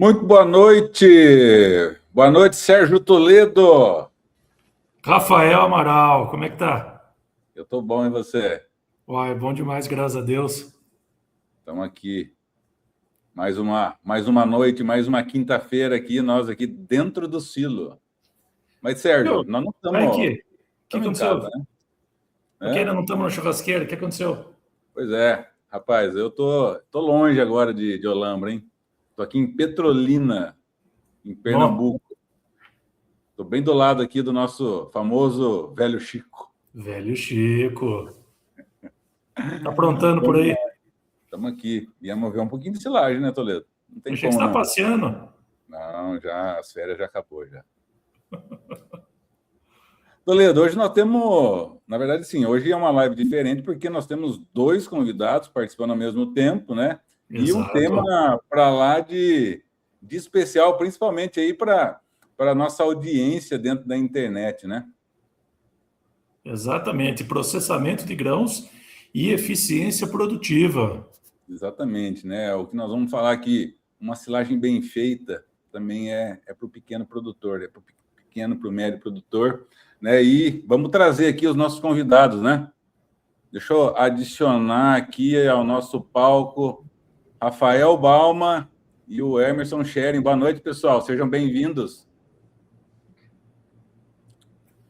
Muito boa noite. Boa noite, Sérgio Toledo. Rafael Amaral, como é que tá? Eu estou bom, e você? Uai, bom demais, graças a Deus. Estamos aqui. Mais uma noite, mais uma quinta-feira aqui, nós aqui dentro do silo. Mas, Sérgio, Meu, nós não tá estamos, aqui. O que estamos em casa, aconteceu? né? Por que É? ainda não estamos na churrasqueira? O que aconteceu? Pois é, rapaz, eu tô longe agora de Olambra, hein? Estou aqui em Petrolina, em Nó, Pernambuco. Estou bem do lado aqui do nosso famoso velho Chico. velho Chico. Tá aprontando por aí? Estamos aqui. Viemos ver um pouquinho de silagem, né, Toledo? Não tem Achei que como você tá não. passeando. Não, já, as férias já acabou já. Toledo, hoje nós temos, na verdade, sim, hoje é uma live diferente porque nós temos dois convidados participando ao mesmo tempo, né? E um Exato. tema para lá de especial, principalmente aí para a nossa audiência dentro da internet, né? Exatamente. Processamento de grãos e eficiência produtiva. Exatamente, né? O que nós vamos falar aqui, uma silagem bem feita também é para o pequeno produtor, é para o pequeno, para o médio produtor, né? E vamos trazer aqui os nossos convidados, né? Deixa eu adicionar aqui ao nosso palco Rafael Balma e o Emerson Schering. Boa noite, pessoal. Sejam bem-vindos.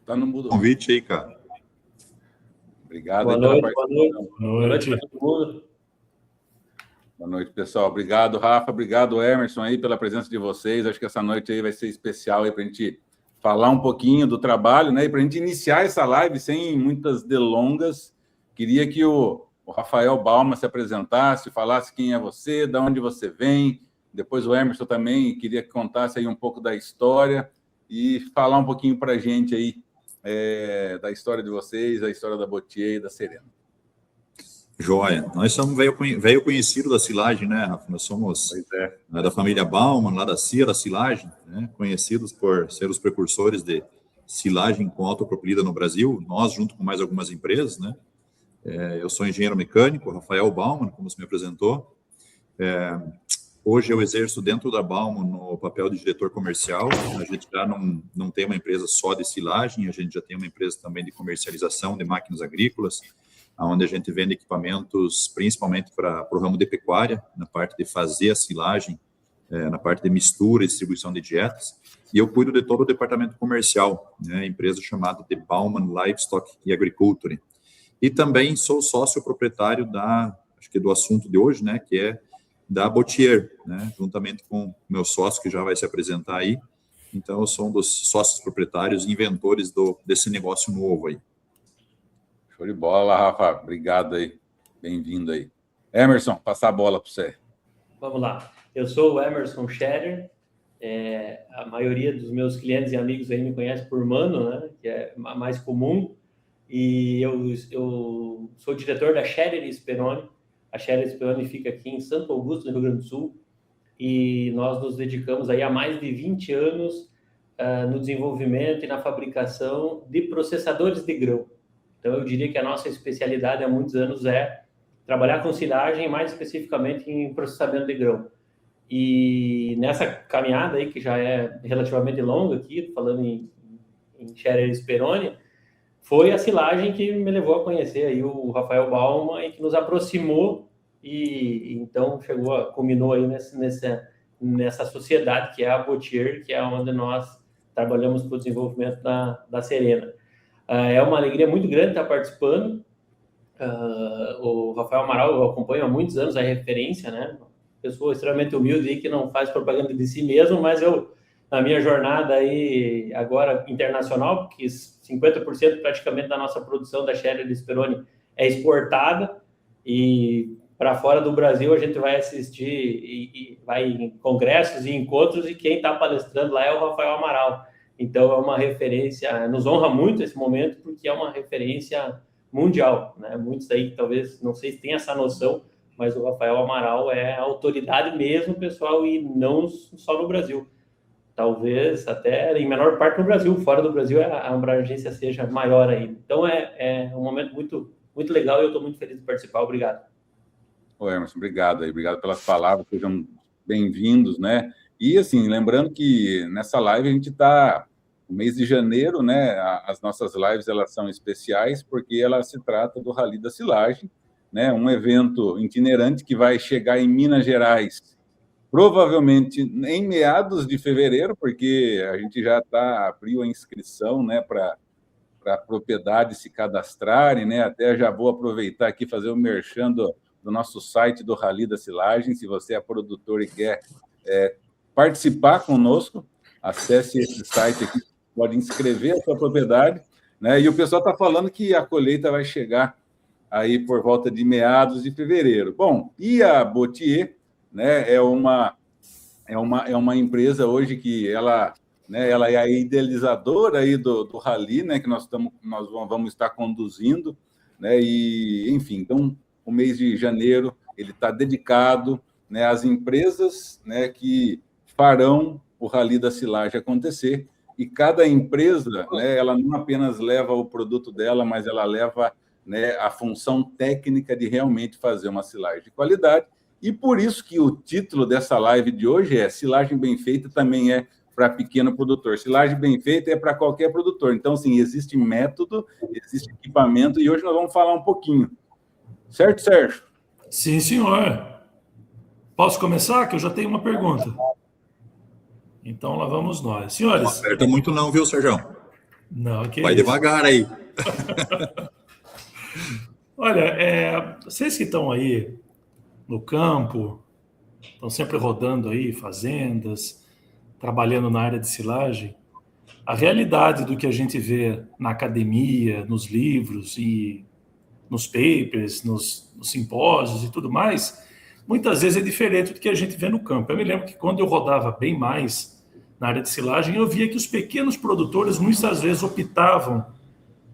Tá no mudo. Convite aí, cara. Obrigado Boa aí pela noite, boa noite. participação. Boa noite. Boa noite para todo mundo. Boa noite, pessoal. Obrigado, Rafa. Obrigado, Emerson, aí, pela presença de vocês. Acho que essa noite aí vai ser especial aí para a gente falar um pouquinho do trabalho, né? E para a gente iniciar essa live sem muitas delongas, queria que o Rafael Balma se apresentasse, falasse quem é você, de onde você vem. Depois o Emerson também queria que contasse aí um pouco da história e falar um pouquinho para a gente aí da história de vocês, da história da Botier e da Serena. Joia. Nós somos velho conhecido da silagem, né, Rafa? Nós somos da família Baumann, lá da Sierra Silagem, né? Conhecidos por ser os precursores de silagem com autopropelida no Brasil, nós junto com mais algumas empresas, né? Eu sou engenheiro mecânico, Rafael Baumann, como você me apresentou. Hoje eu exerço dentro da Baumann no papel de diretor comercial. A gente já não tem uma empresa só de silagem, a gente já tem uma empresa também de comercialização de máquinas agrícolas, onde a gente vende equipamentos principalmente para o ramo de pecuária, na parte de fazer a silagem, na parte de mistura e distribuição de dietas, e eu cuido de todo o departamento comercial, né, empresa chamada de Baumann Livestock e Agriculture. E também sou sócio proprietário acho que do assunto de hoje, né, que é da Botier, né, juntamente com meu sócio, que já vai se apresentar aí. Então, eu sou um dos sócios proprietários e inventores desse negócio novo aí. Show de bola, Rafa. Obrigado aí. Bem-vindo aí. Emerson, passar a bola para você. Vamos lá. Eu sou o Emerson Scherer. A maioria dos meus clientes e amigos aí me conhece por Mano, né? Que é mais comum. E eu sou diretor da Scherer Speroni. A Scherer Speroni fica aqui em Santo Augusto, no Rio Grande do Sul. E nós nos dedicamos aí há mais de 20 anos no desenvolvimento e na fabricação de processadores de grão. Então, eu diria que a nossa especialidade há muitos anos é trabalhar com silagem, mais especificamente em processamento de grão. E nessa caminhada aí, que já é relativamente longa aqui, falando em Scherer Speroni, foi a silagem que me levou a conhecer aí o Rafael Balma e que nos aproximou e então culminou aí nessa sociedade que é a Botier, que é onde nós trabalhamos para o desenvolvimento da Serena. É uma alegria muito grande estar participando. O Rafael Amaral, eu acompanho há muitos anos, a referência, né? Pessoa extremamente humilde aí, que não faz propaganda de si mesmo, mas eu, na minha jornada aí, agora internacional, porque 50% praticamente da nossa produção da Scherer Speroni é exportada, e para fora do Brasil a gente vai assistir e vai em congressos e encontros, e quem está palestrando lá é o Rafael Amaral. Então, é uma referência, nos honra muito esse momento, porque é uma referência mundial, né? Muitos aí, talvez, não sei se tem essa noção, mas o Rafael Amaral é a autoridade mesmo, pessoal, e não só no Brasil. Talvez até em menor parte no Brasil, fora do Brasil a abrangência seja maior ainda. Então, é um momento muito, muito legal e eu estou muito feliz de participar. Obrigado. Ô, Emerson, obrigado aí. Obrigado pelas palavras. Sejam bem-vindos, né? E, assim, lembrando que nessa live a gente está... No mês de janeiro, né, as nossas lives elas são especiais porque ela se trata do Rally da Silagem, né, um evento itinerante que vai chegar em Minas Gerais, provavelmente em meados de fevereiro, porque a gente já abriu a inscrição, né, para propriedades se cadastrarem, né, até já vou aproveitar aqui fazer o merchan do nosso site do Rally da Silagem, se você é produtor e quer participar conosco, acesse esse site aqui, pode inscrever a sua propriedade, né? E o pessoal está falando que a colheita vai chegar aí por volta de meados de fevereiro. Bom, e a Botier, né, é uma empresa hoje que ela é a idealizadora aí do Rally, né, que nós vamos estar conduzindo, né? E, enfim, então, o mês de janeiro ele está dedicado, né, às empresas, né, que farão o Rally da Silagem acontecer. E cada empresa, né, ela não apenas leva o produto dela, mas ela leva, né, a função técnica de realmente fazer uma silagem de qualidade. E por isso que o título dessa live de hoje é Silagem Bem Feita também é para pequeno produtor. Silagem bem feita é para qualquer produtor. Então, sim, existe método, existe equipamento, e hoje nós vamos falar um pouquinho. Certo, Sérgio? Sim, senhor. Posso começar? Que eu já tenho uma pergunta. Então, lá vamos nós. Senhores... Não aperta muito não, viu, Sérgio? Não, que vai isso. Devagar aí. Olha, vocês que estão aí no campo, estão sempre rodando aí fazendas, trabalhando na área de silagem, a realidade do que a gente vê na academia, nos livros e nos papers, nos simpósios e tudo mais, muitas vezes é diferente do que a gente vê no campo. Eu me lembro que quando eu rodava bem mais na área de silagem, eu via que os pequenos produtores muitas vezes optavam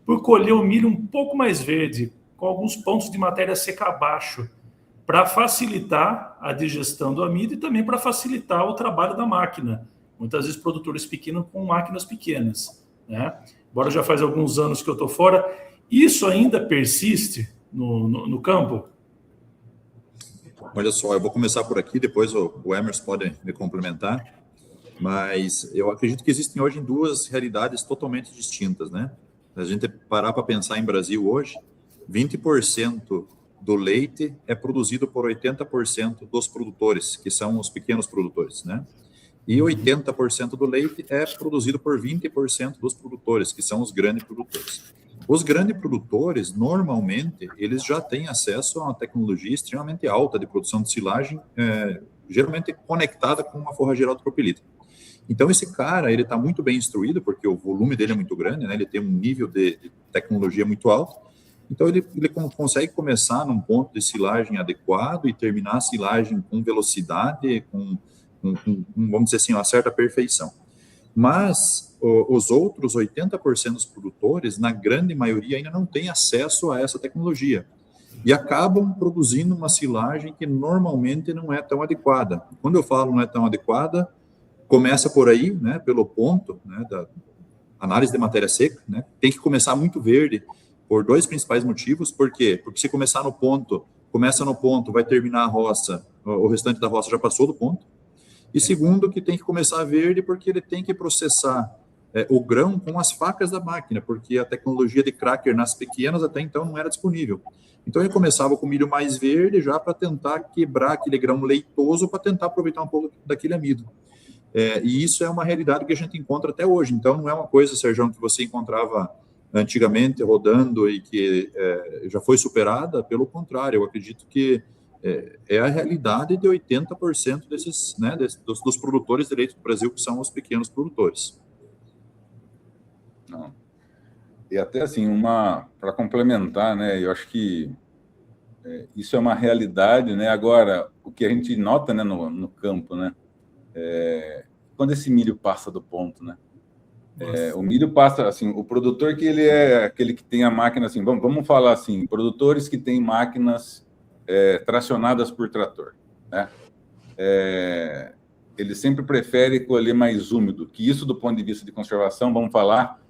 por colher o milho um pouco mais verde, com alguns pontos de matéria seca abaixo, para facilitar a digestão do amido e também para facilitar o trabalho da máquina. Muitas vezes produtores pequenos com máquinas pequenas, né? Embora já faz alguns anos que eu estou fora, isso ainda persiste no campo? Olha só, eu vou começar por aqui, depois o Emerson pode me complementar, mas eu acredito que existem hoje duas realidades totalmente distintas, né? Se a gente parar para pensar em Brasil hoje, 20% do leite é produzido por 80% dos produtores, que são os pequenos produtores, né? E 80% do leite é produzido por 20% dos produtores, que são os grandes produtores. Os grandes produtores, normalmente, eles já têm acesso a uma tecnologia extremamente alta de produção de silagem, geralmente conectada com uma forrageira autopropelida. Então, esse cara, ele está muito bem instruído, porque o volume dele é muito grande, né? Ele tem um nível de tecnologia muito alto. Então, ele consegue começar num ponto de silagem adequado e terminar a silagem com velocidade, com vamos dizer assim, uma certa perfeição. Mas os outros 80% dos produtores, na grande maioria, ainda não têm acesso a essa tecnologia e acabam produzindo uma silagem que normalmente não é tão adequada. Quando eu falo não é tão adequada, começa por aí, né, pelo ponto, né, da análise de matéria seca, né, tem que começar muito verde por dois principais motivos. Por quê? Porque se começa no ponto, vai terminar a roça, o restante da roça já passou do ponto. E segundo, que tem que começar verde porque ele tem que processar o grão com as facas da máquina, porque a tecnologia de cracker nas pequenas até então não era disponível. Então ele começava com o milho mais verde já para tentar quebrar aquele grão leitoso para tentar aproveitar um pouco daquele amido. E isso é uma realidade que a gente encontra até hoje. Então não é uma coisa, Sérgio, que você encontrava antigamente rodando e que já foi superada. Pelo contrário, eu acredito que é a realidade de 80% desses, né, dos produtores de leite do Brasil, que são os pequenos produtores. Não. E até assim, para complementar, né, eu acho que isso é uma realidade, né? Agora, o que a gente nota, né, no campo, né, quando esse milho passa do ponto, né? O milho passa, assim, o produtor que ele é aquele que tem a máquina, assim, vamos falar assim, produtores que têm máquinas tracionadas por trator, né? Ele sempre prefere colher mais úmido, que isso do ponto de vista de conservação, vamos falar,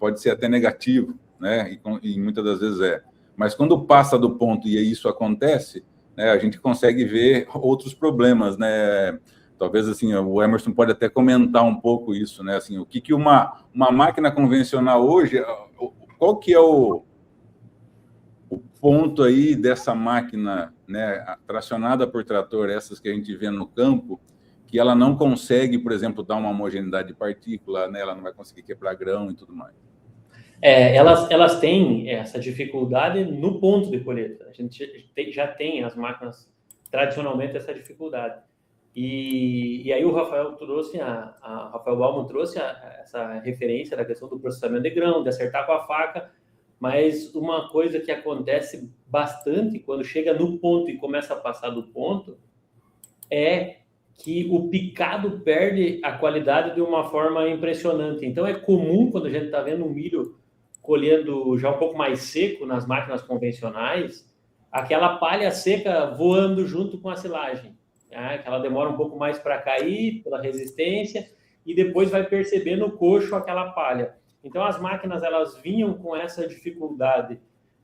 pode ser até negativo, né? E muitas das vezes mas quando passa do ponto e isso acontece, né, a gente consegue ver outros problemas, né? talvez assim, o Emerson pode até comentar um pouco isso, né? Assim, o que uma máquina convencional hoje, qual que é o ponto aí dessa máquina, né, tracionada por trator, essas que a gente vê no campo, que ela não consegue, por exemplo, dar uma homogeneidade de partícula, né? Ela não vai conseguir quebrar grão e tudo mais. Elas têm essa dificuldade no ponto de colheita. A gente já tem as máquinas tradicionalmente essa dificuldade. E aí o Rafael trouxe, Rafael Baumann trouxe essa referência da questão do processamento de grão, de acertar com a faca, mas uma coisa que acontece bastante quando chega no ponto e começa a passar do ponto é que o picado perde a qualidade de uma forma impressionante. Então é comum, quando a gente está vendo um milho colhendo já um pouco mais seco nas máquinas convencionais, aquela palha seca voando junto com a silagem, né? Que ela demora um pouco mais para cair pela resistência e depois vai perceber no coxo aquela palha. Então as máquinas elas vinham com essa dificuldade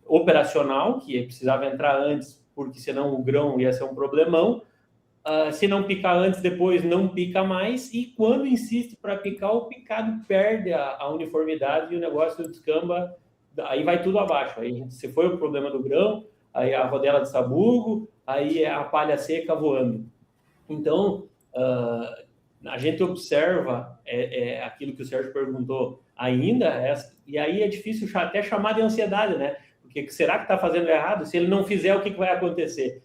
operacional, que precisava entrar antes, porque senão o grão ia ser um problemão. Se não picar antes, depois não pica mais, e quando insiste para picar, o picado perde a uniformidade e o negócio descamba, aí vai tudo abaixo. Aí, se foi o problema do grão, aí a rodela de sabugo, aí a palha seca voando. Então, a gente observa aquilo que o Sérgio perguntou ainda, e aí é difícil até chamar de ansiedade, né? Porque será que está fazendo errado? Se ele não fizer, o que vai acontecer?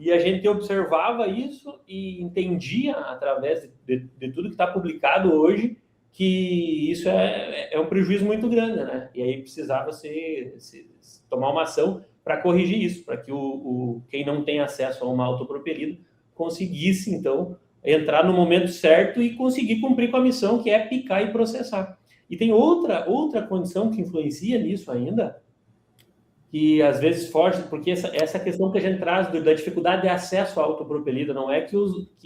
E a gente observava isso e entendia, através de tudo que está publicado hoje, que isso é um prejuízo muito grande, né? E aí precisava se tomar uma ação para corrigir isso, para que quem não tem acesso a uma autopropelido conseguisse, então, entrar no momento certo e conseguir cumprir com a missão, que é picar e processar. E tem outra condição que influencia nisso ainda, que às vezes foge, porque essa questão que a gente traz da dificuldade de acesso à autopropelida, não é que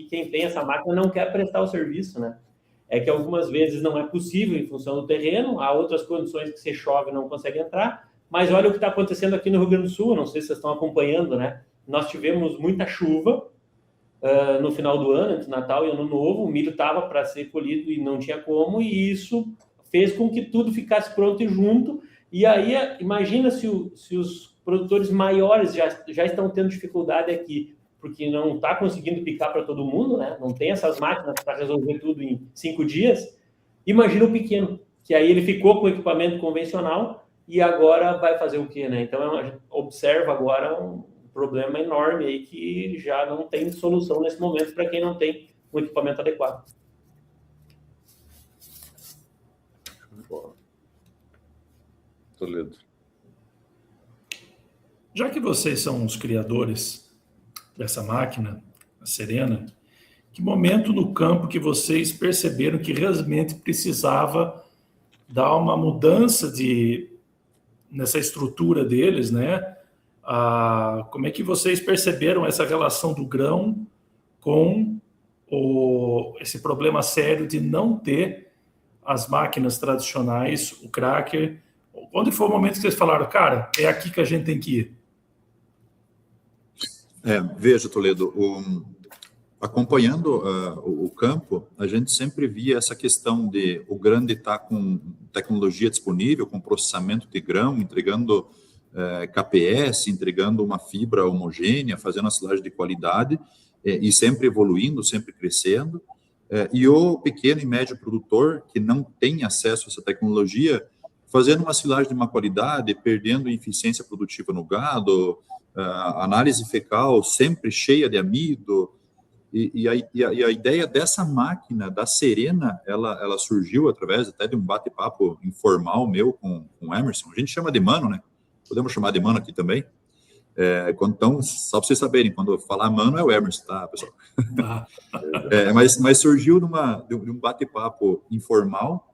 quem tem essa máquina não quer prestar o serviço, né? É que algumas vezes não é possível em função do terreno, há outras condições que se chove e não consegue entrar, mas olha o que está acontecendo aqui no Rio Grande do Sul, não sei se vocês estão acompanhando, né? Nós tivemos muita chuva no final do ano, entre Natal e Ano Novo, o milho estava para ser colhido e não tinha como, e isso fez com que tudo ficasse pronto e junto. E aí, imagina se os produtores maiores já estão tendo dificuldade aqui, porque não está conseguindo picar para todo mundo, né? Não tem essas máquinas para resolver tudo em 5 dias. Imagina o pequeno, que aí ele ficou com o equipamento convencional e agora vai fazer o quê, né? Então, a gente observa agora um problema enorme aí que já não tem solução nesse momento para quem não tem um equipamento adequado. Toledo. Já que vocês são os criadores dessa máquina, a Serena, que momento no campo que vocês perceberam que realmente precisava dar uma mudança nessa estrutura deles, né? Como é que vocês perceberam essa relação do grão com esse problema sério de não ter as máquinas tradicionais, o cracker? Onde foi o momento que vocês falaram, cara, é aqui que a gente tem que ir? Veja, Toledo, acompanhando o campo, a gente sempre via essa questão de o grande estar com tecnologia disponível, com processamento de grão, entregando KPS, entregando uma fibra homogênea, fazendo a silagem de qualidade, e sempre evoluindo, sempre crescendo. E o pequeno e médio produtor, que não tem acesso a essa tecnologia, fazendo uma silagem de má qualidade, perdendo eficiência produtiva no gado, análise fecal sempre cheia de amido. E a ideia dessa máquina, da Serena, ela surgiu através até de um bate-papo informal meu com o Emerson. A gente chama de mano, né? Podemos chamar de mano aqui também. Então, só para vocês saberem, quando eu falar mano é o Emerson, tá, pessoal? Mas surgiu de um bate-papo informal,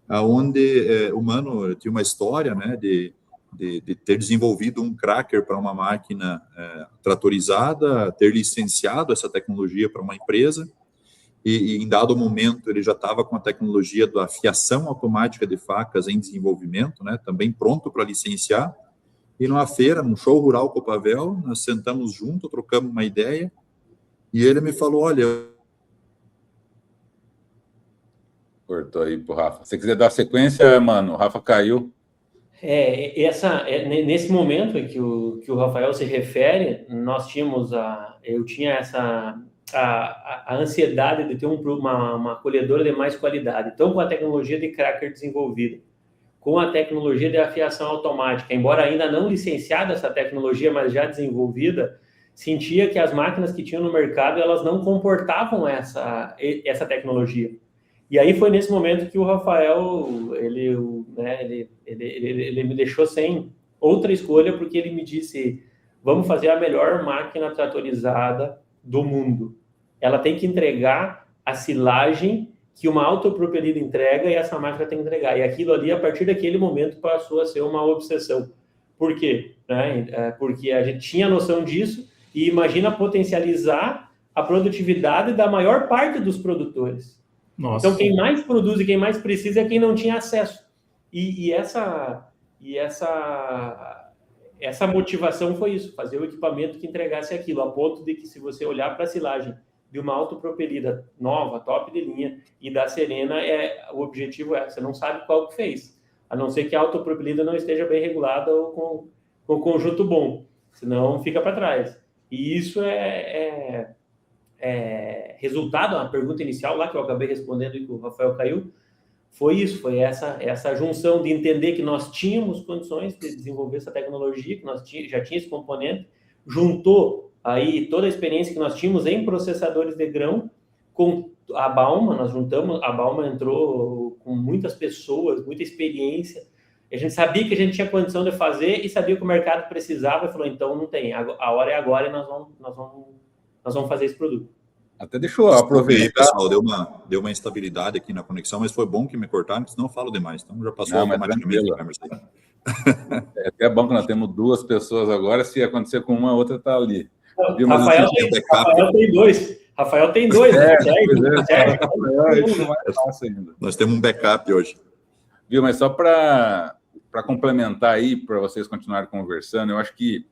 onde o mano tinha uma história, né, de ter desenvolvido um cracker para uma máquina tratorizada, ter licenciado essa tecnologia para uma empresa, e em dado momento ele já estava com a tecnologia da fiação automática de facas em desenvolvimento, né, também pronto para licenciar. E numa feira, num show rural Copavel, nós sentamos junto, trocamos uma ideia, e ele me falou, olha, Cortou aí pro Rafa. Se você quiser dar sequência, mano, o Rafa caiu. Nesse momento que o Rafael se refere, eu tinha a ansiedade de ter uma colhedora de mais qualidade. Então, com a tecnologia de cracker desenvolvida, com a tecnologia de afiação automática, embora ainda não licenciada essa tecnologia, mas já desenvolvida, sentia que as máquinas que tinham no mercado, elas não comportavam essa tecnologia. E aí foi nesse momento que o Rafael, ele me deixou sem outra escolha, porque ele me disse, vamos fazer a melhor máquina tratorizada do mundo. Ela tem que entregar a silagem que uma autopropelida entrega e essa máquina tem que entregar. E aquilo ali, a partir daquele momento, passou a ser uma obsessão. Por quê? Porque a gente tinha noção disso e imagina potencializar a produtividade da maior parte dos produtores. Nossa. Então, quem mais produz e quem mais precisa é quem não tinha acesso. E essa motivação foi isso, fazer o equipamento que entregasse aquilo, a ponto de que, se você olhar para a silagem de uma autopropelida nova, top de linha, e da Serena, o objetivo você não sabe qual que fez, a não ser que a autopropelida não esteja bem regulada ou com conjunto bom, senão fica para trás. E isso resultado, a pergunta inicial lá que eu acabei respondendo e que o Rafael caiu, foi isso, foi essa junção de entender que nós tínhamos condições de desenvolver essa tecnologia, que nós já tinha esse componente, juntou aí toda a experiência que nós tínhamos em processadores de grão com a Baumann, a Baumann entrou com muitas pessoas, muita experiência, a gente sabia que a gente tinha condição de fazer e sabia que o mercado precisava e falou, então não tem, a hora é agora e nós vamos fazer esse produto. Até deixa eu aproveitar. Aí, pessoal, deu uma instabilidade aqui na conexão, mas foi bom que me cortaram, senão eu falo demais. Então já passou automaticamente. É até bom que nós temos duas pessoas agora, se acontecer com uma, a outra está ali. Rafael tem dois. Rafael tem dois. Nós temos um backup hoje. Viu, mas só para complementar aí, para vocês continuarem conversando, eu acho que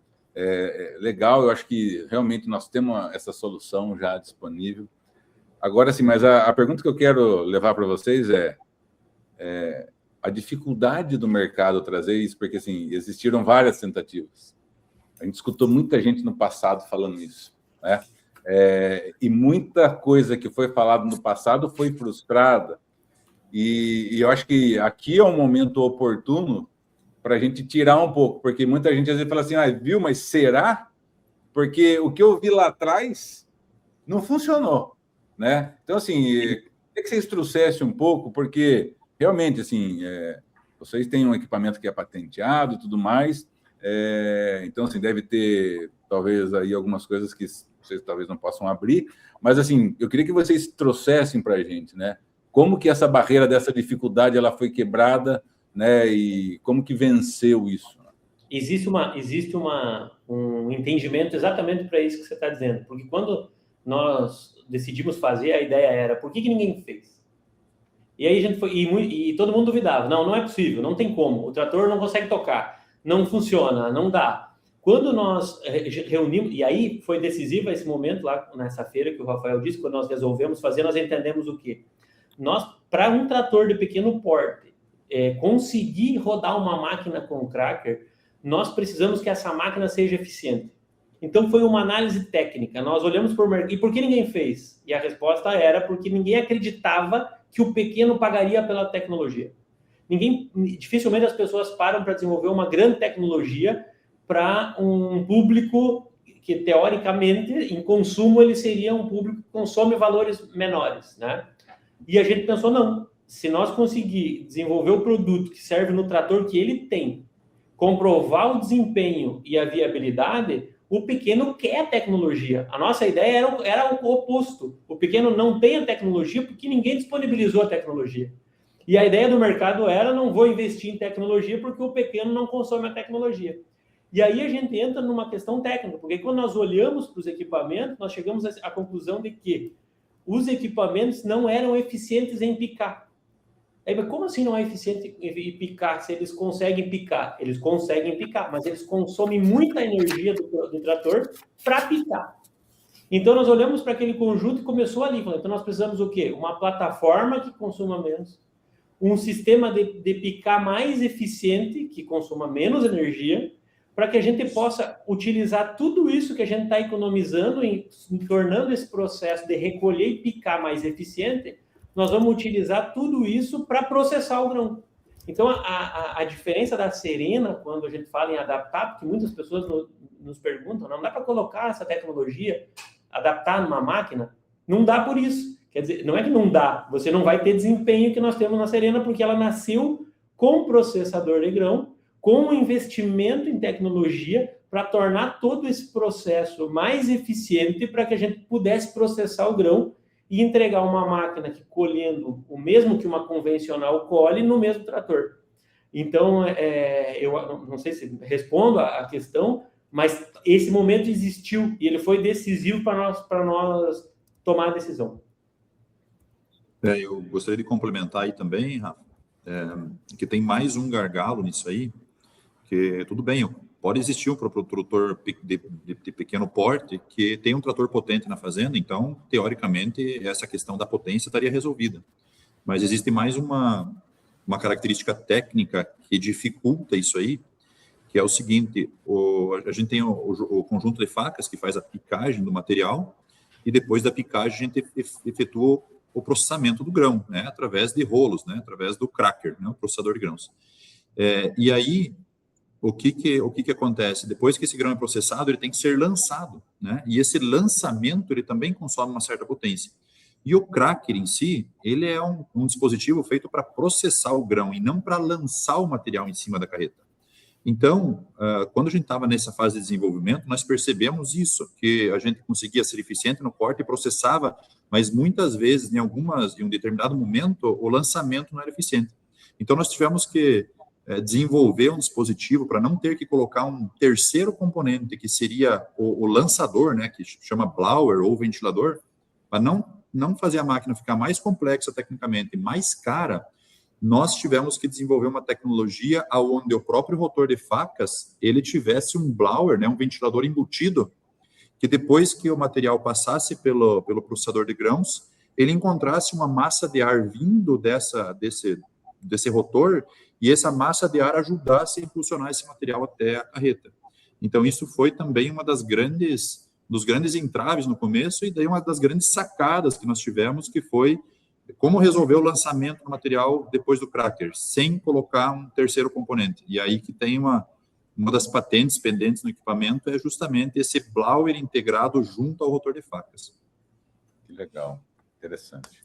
legal, eu acho que realmente nós temos essa solução já disponível. Agora sim, mas a pergunta que eu quero levar para vocês é a dificuldade do mercado trazer isso, porque assim, existiram várias tentativas. A gente escutou muita gente no passado falando isso, né? E muita coisa que foi falada no passado foi frustrada. E eu acho que aqui é um momento oportuno para a gente tirar um pouco, porque muita gente às vezes fala assim, viu, mas será? Porque o que eu vi lá atrás não funcionou, né? Então, assim, queria que vocês trouxessem um pouco, porque realmente, assim, vocês têm um equipamento que é patenteado e tudo mais, então, assim, deve ter, talvez, aí algumas coisas que vocês talvez não possam abrir, mas, assim, eu queria que vocês trouxessem para a gente, né? Como que essa barreira dessa dificuldade ela foi quebrada, né? E como que venceu isso? Existe um entendimento exatamente para isso que você está dizendo, porque quando nós decidimos fazer, a ideia era, por que ninguém fez? E aí a gente foi, e todo mundo duvidava, não é possível, não tem como, o trator não consegue tocar, não funciona, não dá. Quando nós reunimos, e aí foi decisivo esse momento lá nessa feira que o Rafael disse, quando nós resolvemos fazer, nós entendemos o quê? Nós, para um trator de pequeno porte, conseguir rodar uma máquina com cracker, nós precisamos que essa máquina seja eficiente. Então, foi uma análise técnica. Nós olhamos para o mercado. E por que ninguém fez? E a resposta era porque ninguém acreditava que o pequeno pagaria pela tecnologia. Dificilmente as pessoas param para desenvolver uma grande tecnologia para um público que, teoricamente, em consumo, ele seria um público que consome valores menores, né? E a gente pensou, não, se nós conseguir desenvolver o produto que serve no trator que ele tem, comprovar o desempenho e a viabilidade, o pequeno quer a tecnologia. A nossa ideia era o oposto. O pequeno não tem a tecnologia porque ninguém disponibilizou a tecnologia. E a ideia do mercado era, não vou investir em tecnologia porque o pequeno não consome a tecnologia. E aí a gente entra numa questão técnica, porque quando nós olhamos para os equipamentos, nós chegamos à conclusão de que os equipamentos não eram eficientes em picar. Aí, mas como assim não é eficiente em picar se eles conseguem picar? Eles conseguem picar, mas eles consomem muita energia do trator para picar. Então, nós olhamos para aquele conjunto e começou ali. Então, nós precisamos o quê? Uma plataforma que consuma menos, um sistema de picar mais eficiente, que consuma menos energia, para que a gente possa utilizar tudo isso que a gente está economizando, em tornando esse processo de recolher e picar mais eficiente, nós vamos utilizar tudo isso para processar o grão. Então, a diferença da Serena, quando a gente fala em adaptar, porque muitas pessoas nos perguntam, não dá para colocar essa tecnologia, adaptar numa máquina? Não dá por isso. Quer dizer, não é que não dá, você não vai ter desempenho que nós temos na Serena, porque ela nasceu com processador de grão, com um investimento em tecnologia para tornar todo esse processo mais eficiente para que a gente pudesse processar o grão e entregar uma máquina que colhendo o mesmo que uma convencional colhe no mesmo trator. Então, eu não sei se respondo a questão, mas esse momento existiu e ele foi decisivo para nós tomar a decisão. Eu gostaria de complementar aí também, Rafa, que tem mais um gargalo nisso aí, que tudo bem, pode existir um produtor de pequeno porte que tem um trator potente na fazenda, então, teoricamente, essa questão da potência estaria resolvida. Mas existe mais uma característica técnica que dificulta isso aí, que é o seguinte, a gente tem o conjunto de facas que faz a picagem do material, e depois da picagem a gente efetua o processamento do grão, né, através de rolos, né, através do cracker, né, o processador de grãos. E aí, o que acontece? Depois que esse grão é processado, ele tem que ser lançado, né, e esse lançamento, ele também consome uma certa potência. E o cracker em si, ele é um dispositivo feito para processar o grão e não para lançar o material em cima da carreta. Então, quando a gente estava nessa fase de desenvolvimento, nós percebemos isso, que a gente conseguia ser eficiente no corte e processava, mas muitas vezes, em um determinado momento, o lançamento não era eficiente. Então, nós tivemos que desenvolver um dispositivo para não ter que colocar um terceiro componente, que seria o lançador, né, que chama blower ou ventilador, para não fazer a máquina ficar mais complexa tecnicamente, mais cara. Nós tivemos que desenvolver uma tecnologia onde o próprio rotor de facas, ele tivesse um blower, né, um ventilador embutido, que depois que o material passasse pelo processador de grãos, ele encontrasse uma massa de ar vindo desse rotor, e essa massa de ar ajudasse a impulsionar esse material até a carreta. Então, isso foi também uma dos grandes entraves no começo, e daí uma das grandes sacadas que nós tivemos, que foi como resolver o lançamento do material depois do cracker, sem colocar um terceiro componente. E aí que tem uma das patentes pendentes no equipamento, é justamente esse blower integrado junto ao rotor de facas. Que legal, interessante.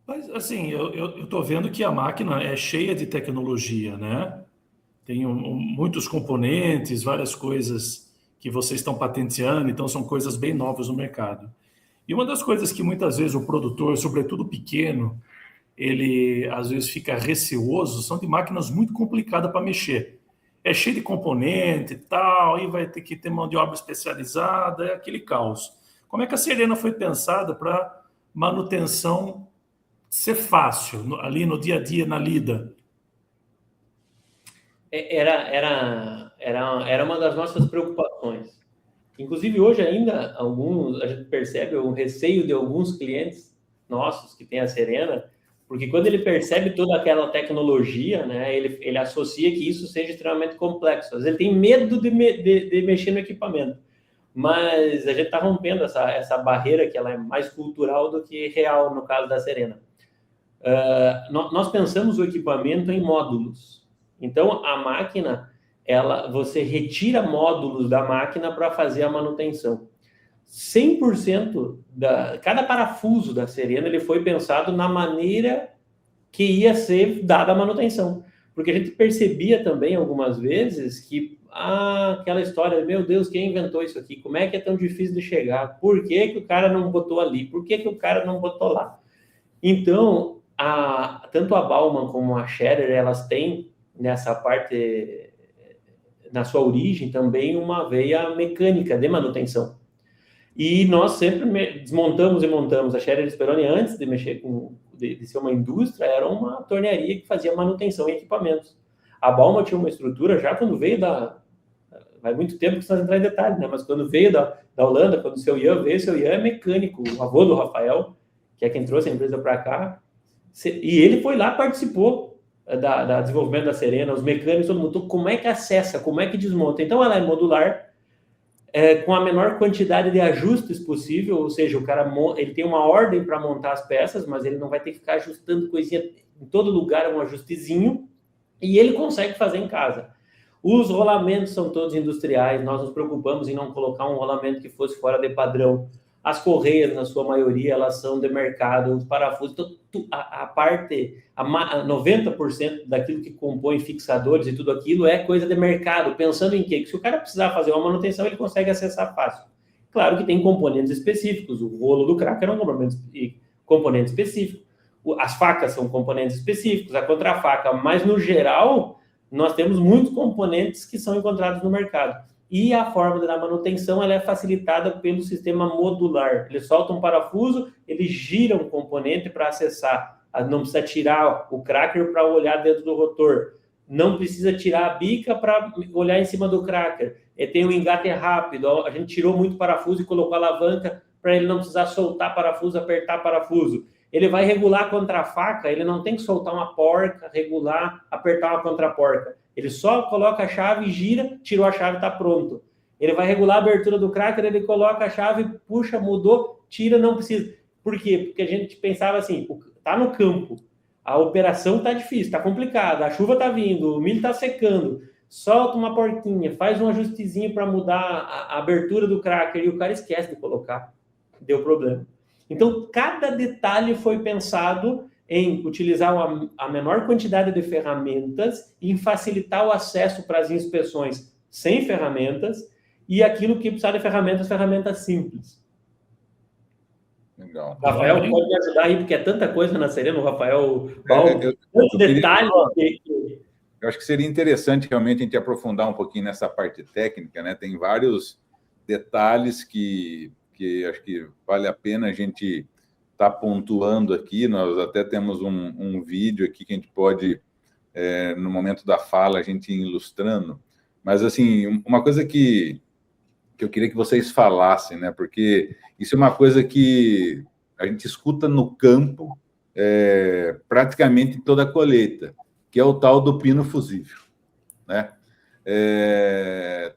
Mas, assim, eu estou vendo que a máquina é cheia de tecnologia, né? Tem muitos componentes, várias coisas que vocês estão patenteando, então são coisas bem novas no mercado. E uma das coisas que muitas vezes o produtor, sobretudo pequeno, ele às vezes fica receoso, são de máquinas muito complicadas para mexer. É cheio de componente e tal, aí vai ter que ter mão de obra especializada, é aquele caos. Como é que a Serena foi pensada para manutenção ser fácil, ali no dia a dia, na lida? Era uma das nossas preocupações. Inclusive, hoje ainda, a gente percebe um receio de alguns clientes nossos que têm a Serena, porque quando ele percebe toda aquela tecnologia, né, ele associa que isso seja extremamente complexo. Às vezes ele tem medo de mexer no equipamento. Mas a gente está rompendo essa barreira, que ela é mais cultural do que real, no caso da Serena. Nós pensamos o equipamento em módulos. Então, a máquina, você retira módulos da máquina para fazer a manutenção. 100% cada parafuso da Serena, ele foi pensado na maneira que ia ser dada a manutenção. Porque a gente percebia também algumas vezes que aquela história, meu Deus, quem inventou isso aqui? Como é que é tão difícil de chegar? Por que o cara não botou ali? Por que o cara não botou lá? Então, tanto a Baumann como a Scherer, elas têm nessa parte, na sua origem, também uma veia mecânica de manutenção. E nós sempre desmontamos e montamos. A Scherer Speroni, antes de mexer de ser uma indústria, era uma tornearia que fazia manutenção em equipamentos. A Baumann tinha uma estrutura, já quando veio faz muito tempo que vocês entrar em detalhe, né? Mas quando veio da Holanda, quando o seu Ian veio, o seu Ian é mecânico, o avô do Rafael, que é quem trouxe a empresa para cá, e ele foi lá, participou da desenvolvimento da Serena, os mecânicos, todo mundo. Então, como é que acessa, como é que desmonta? Então, ela é modular, com a menor quantidade de ajustes possível, ou seja, o cara ele tem uma ordem para montar as peças, mas ele não vai ter que ficar ajustando coisinha em todo lugar, um ajustezinho, e ele consegue fazer em casa. Os rolamentos são todos industriais, nós nos preocupamos em não colocar um rolamento que fosse fora de padrão. As correias, na sua maioria, elas são de mercado, os parafusos, então, a parte, 90% daquilo que compõe fixadores e tudo aquilo é coisa de mercado, pensando em quê? Que se o cara precisar fazer uma manutenção, ele consegue acessar fácil. Claro que tem componentes específicos, o rolo do cracker é um componente específico, as facas são componentes específicos, a contrafaca, mas no geral, nós temos muitos componentes que são encontrados no mercado. E a forma da manutenção ela é facilitada pelo sistema modular. Ele solta um parafuso, ele gira um componente para acessar. Não precisa tirar o cracker para olhar dentro do rotor. Não precisa tirar a bica para olhar em cima do cracker. Ele tem um engate rápido. A gente tirou muito parafuso e colocou a alavanca para ele não precisar soltar parafuso, apertar parafuso. Ele vai regular contra a faca, ele não tem que soltar uma porca, regular, apertar uma contraporca. Ele só coloca a chave, gira, tirou a chave, está pronto. Ele vai regular a abertura do cracker, ele coloca a chave, puxa, mudou, tira, não precisa. Por quê? Porque a gente pensava assim, está no campo, a operação está difícil, está complicada, a chuva está vindo, o milho está secando, solta uma porquinha, faz um ajustezinho para mudar a abertura do cracker e o cara esquece de colocar. Deu problema. Então, cada detalhe foi pensado em utilizar a menor quantidade de ferramentas e em facilitar o acesso para as inspeções sem ferramentas e aquilo que precisar de ferramentas simples. Legal. Rafael, pode me ajudar aí, porque é tanta coisa na Serena, o Rafael, tanto detalhe. Eu acho que seria interessante realmente a gente aprofundar um pouquinho nessa parte técnica, né? Tem vários detalhes que acho que vale a pena a gente estar pontuando aqui. Nós até temos um vídeo aqui que a gente pode, no momento da fala, a gente ir ilustrando. Mas, assim, uma coisa que eu queria que vocês falassem, né? Porque isso é uma coisa que a gente escuta no campo praticamente em toda a colheita, que é o tal do pino fusível, né?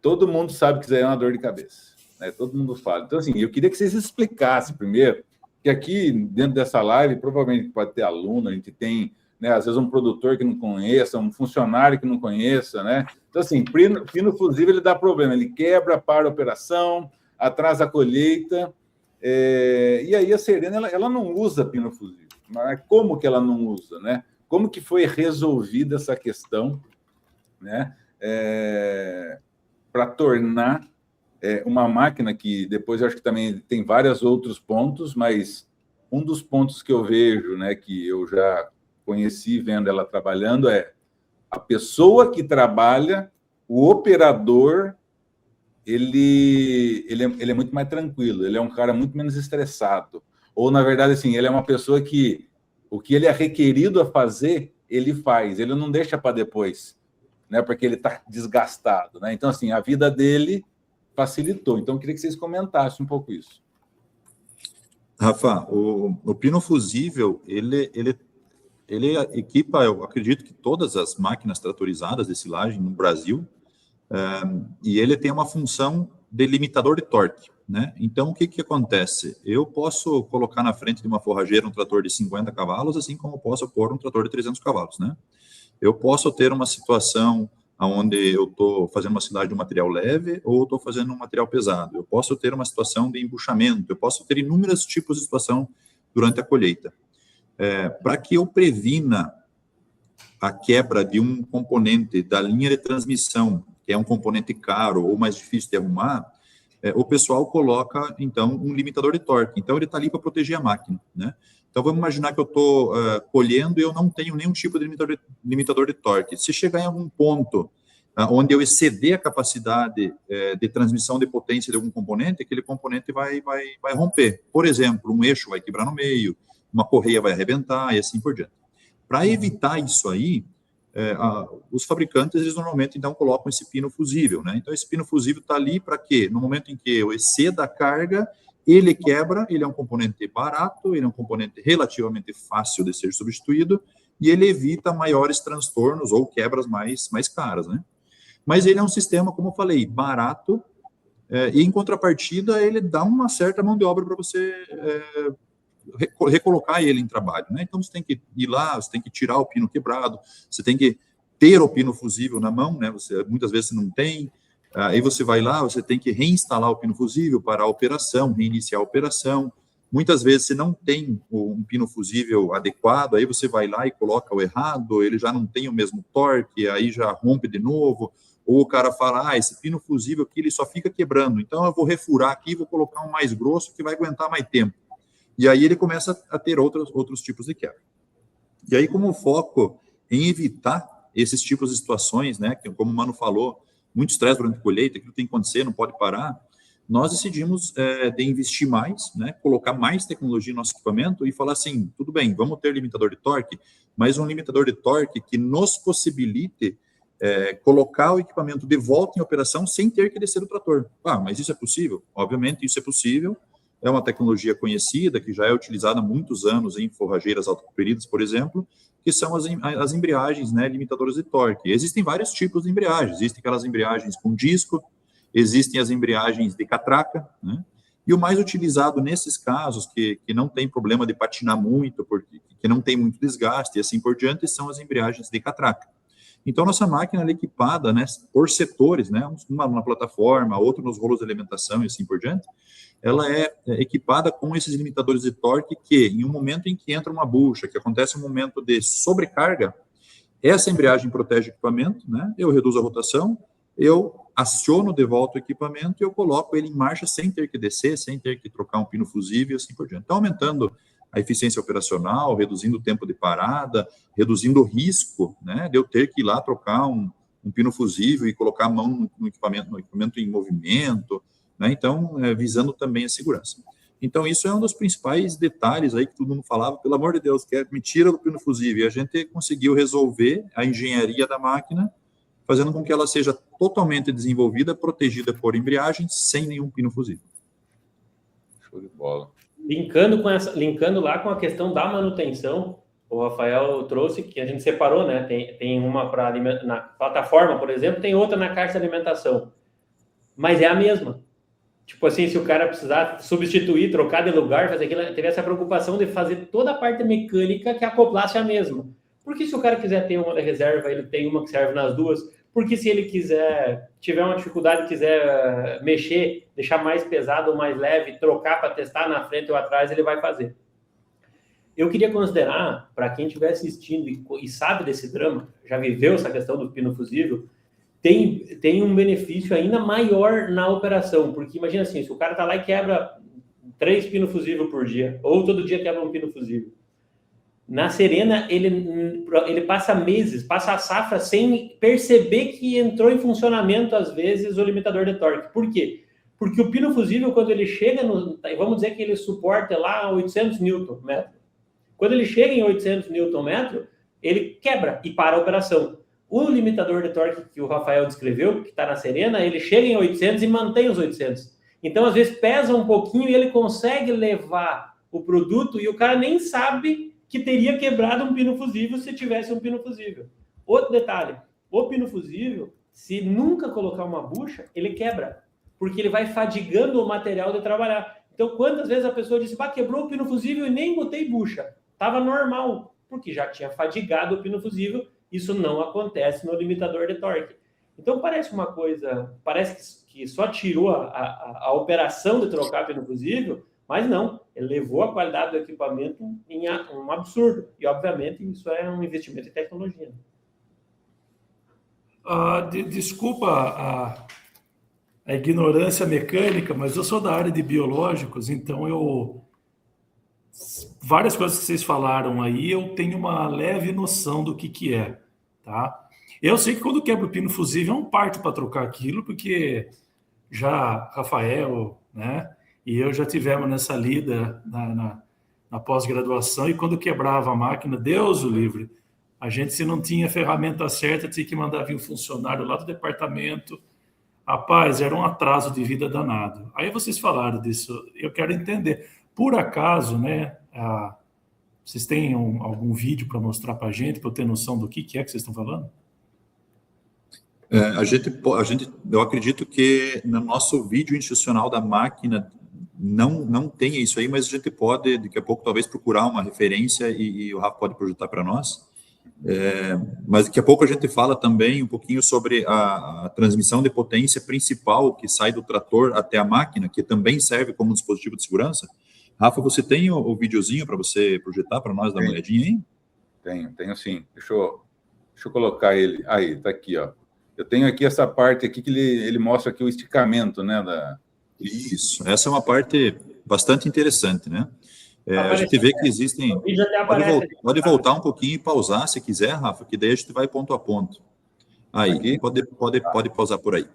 Todo mundo sabe que isso aí é uma dor de cabeça, né? Todo mundo fala. Então, assim, eu queria que vocês explicassem primeiro, que aqui, dentro dessa live, provavelmente pode ter aluno, a gente tem, né, às vezes um produtor que não conheça, um funcionário que não conheça, né? Então, assim, pino fusível, ele dá problema, ele quebra, para a operação, atrasa a colheita, e aí a Serena, ela não usa pino fusível. Mas como que ela não usa, né? Como que foi resolvida essa questão, né? Para tornar uma máquina que depois eu acho que também tem vários outros pontos, mas um dos pontos que eu vejo, né, que eu já conheci vendo ela trabalhando, é a pessoa que trabalha, o operador, ele é muito mais tranquilo, ele é um cara muito menos estressado. Ou, na verdade, assim, ele é uma pessoa que o que ele é requerido a fazer, ele faz, ele não deixa para depois, né, porque ele está desgastado, né? Então, assim, a vida dele facilitou. Então, eu queria que vocês comentassem um pouco isso. Rafa, o pino fusível, ele equipa, eu acredito que todas as máquinas tratorizadas de silagem no Brasil, e ele tem uma função de limitador de torque, né? Então, o que acontece? Eu posso colocar na frente de uma forrageira um trator de 50 cavalos, assim como eu posso pôr um trator de 300 cavalos, né? Eu posso ter uma situação onde eu estou fazendo uma silagem de um material leve ou estou fazendo um material pesado. Eu posso ter uma situação de embuchamento, eu posso ter inúmeros tipos de situação durante a colheita. Para que eu previna a quebra de um componente da linha de transmissão, que é um componente caro ou mais difícil de arrumar, o pessoal coloca, então, um limitador de torque. Então, ele está ali para proteger a máquina, né? Então, vamos imaginar que eu estou colhendo e eu não tenho nenhum tipo de limitador de torque. Se chegar em algum ponto onde eu exceder a capacidade de transmissão de potência de algum componente, aquele componente vai romper. Por exemplo, um eixo vai quebrar no meio, uma correia vai arrebentar e assim por diante. Para evitar isso aí, os fabricantes, eles normalmente, então, colocam esse pino fusível, né? Então, esse pino fusível está ali para quê? No momento em que eu exceda a carga, ele quebra, ele é um componente barato, ele é um componente relativamente fácil de ser substituído, e ele evita maiores transtornos ou quebras mais caras, né? Mas ele é um sistema, como eu falei, barato, e em contrapartida ele dá uma certa mão de obra para você recolocar ele em trabalho, né? Então você tem que ir lá, você tem que tirar o pino quebrado, você tem que ter o pino fusível na mão, né? Muitas vezes você não tem, aí você vai lá, você tem que reinstalar o pino fusível para a operação, reiniciar a operação. Muitas vezes você não tem um pino fusível adequado, aí você vai lá e coloca o errado, ele já não tem o mesmo torque, aí já rompe de novo, ou o cara fala, esse pino fusível aqui ele só fica quebrando, então eu vou refurar aqui, vou colocar um mais grosso que vai aguentar mais tempo. E aí ele começa a ter outros tipos de quebra. E aí, como o foco em evitar esses tipos de situações, né, que como o Mano falou, muito estresse durante a colheita, aquilo tem que acontecer, não pode parar, nós decidimos de investir mais, né, colocar mais tecnologia no nosso equipamento e falar assim, tudo bem, vamos ter limitador de torque, mas um limitador de torque que nos possibilite colocar o equipamento de volta em operação sem ter que descer o trator. Mas isso é possível? Obviamente isso é possível, é uma tecnologia conhecida, que já é utilizada há muitos anos em forrageiras autocompelidas, por exemplo, que são as embreagens, né, limitadoras de torque. Existem vários tipos de embreagens, existem aquelas embreagens com disco, existem as embreagens de catraca, né? E o mais utilizado nesses casos, que não tem problema de patinar muito, porque que não tem muito desgaste e assim por diante, são as embreagens de catraca. Então, nossa máquina é equipada, né, por setores, né, uma na plataforma, outra nos rolos de alimentação e assim por diante, ela é equipada com esses limitadores de torque que, em um momento em que entra uma bucha, que acontece um momento de sobrecarga, essa embreagem protege o equipamento, né, eu reduzo a rotação, eu aciono de volta o equipamento e eu coloco ele em marcha sem ter que descer, sem ter que trocar um pino fusível e assim por diante. Então, aumentando a equficiência operacional, reduzindo o tempo de parada, reduzindo o risco, né, de eu ter que ir lá trocar um pino fusível e colocar a mão no equipamento em movimento, né, então, visando também a segurança. Então, isso é um dos principais detalhes aí que todo mundo falava, pelo amor de Deus, me tira do pino fusível, e a gente conseguiu resolver a engenharia da máquina, fazendo com que ela seja totalmente desenvolvida, protegida por embreagem, sem nenhum pino fusível. Show de bola. Linkando lá com a questão da manutenção, o Rafael trouxe que a gente separou, né? Tem uma na plataforma, por exemplo, tem outra na caixa de alimentação. Mas é a mesma. Tipo assim, se o cara precisar substituir, trocar de lugar, fazer aquilo, teve essa preocupação de fazer toda a parte mecânica que acoplasse a mesma. Porque se o cara quiser ter uma de reserva, ele tem uma que serve nas duas. Porque se ele tiver uma dificuldade, quiser mexer, deixar mais pesado ou mais leve, trocar para testar na frente ou atrás, ele vai fazer. Eu queria considerar, para quem estiver assistindo e sabe desse drama, já viveu essa questão do pino fusível, tem um benefício ainda maior na operação, porque imagina assim, se o cara está lá e quebra 3 pinos fusíveis por dia, ou todo dia quebra um pino fusível, na Serena ele passa meses, passa a safra sem perceber que entrou em funcionamento, às vezes, o limitador de torque. Por quê? Porque o pino fusível, quando ele chega, vamos dizer que ele suporta lá 800 Nm. Quando ele chega em 800 Nm, ele quebra e para a operação. O limitador de torque que o Rafael descreveu, que está na Serena, ele chega em 800 e mantém os 800. Então, às vezes, pesa um pouquinho e ele consegue levar o produto e o cara nem sabe que teria quebrado um pino fusível se tivesse um pino fusível. Outro detalhe, o pino fusível, se nunca colocar uma bucha, ele quebra, porque ele vai fadigando o material de trabalhar. Então, quantas vezes a pessoa disse, quebrou o pino fusível e nem botei bucha. Estava normal, porque já tinha fadigado o pino fusível. Isso não acontece no limitador de torque. Então, parece uma coisa, parece que só tirou a operação de trocar pino fusível, mas não, ele levou a qualidade do equipamento em um absurdo. E, obviamente, isso é um investimento em tecnologia. Desculpa a ignorância mecânica, mas eu sou da área de biológicos, então várias coisas que vocês falaram aí, eu tenho uma leve noção do que é, tá? Eu sei que quando quebra o pino fusível é um parto para trocar aquilo, porque já Rafael, né, e eu já tivemos nessa lida na pós-graduação, e quando quebrava a máquina, Deus o livre, A gente, se não tinha a ferramenta certa, tinha que mandar vir um funcionário lá do departamento. Rapaz, era um atraso de vida danado. Aí vocês falaram disso, eu quero entender. Por acaso, né, vocês têm algum vídeo para mostrar para a gente, para eu ter noção do que é que vocês estão falando? Eu acredito que no nosso vídeo institucional da máquina não tem isso aí, mas a gente pode, daqui a pouco, talvez procurar uma referência e o Rafa pode projetar para nós. Mas daqui a pouco a gente fala também um pouquinho sobre a transmissão de potência principal que sai do trator até a máquina, que também serve como dispositivo de segurança. Rafa, você tem o videozinho para você projetar para nós, dar uma olhadinha aí? Tenho sim. Deixa eu colocar ele. Aí, tá aqui, ó. Eu tenho aqui essa parte aqui que ele mostra aqui o esticamento, né? Isso, essa é uma parte bastante interessante, né? A gente vê que existem... Pode voltar um pouquinho e pausar, se quiser, Rafa, que daí a gente vai ponto a ponto. Aí, pode pausar por aí.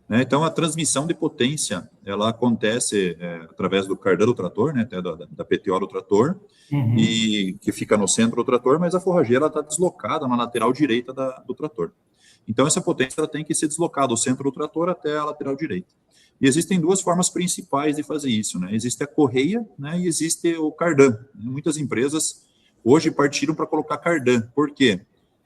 Então, a transmissão de potência, ela acontece através do cardan do trator, né, até da PTO do trator, e que fica no centro do trator, mas a forrageira está deslocada na lateral direita do trator. Então, essa potência ela tem que ser deslocada do centro do trator até a lateral direita. E existem duas formas principais de fazer isso, né? Existe a correia, né, e existe o cardan. Muitas empresas hoje partiram para colocar cardan. Por quê?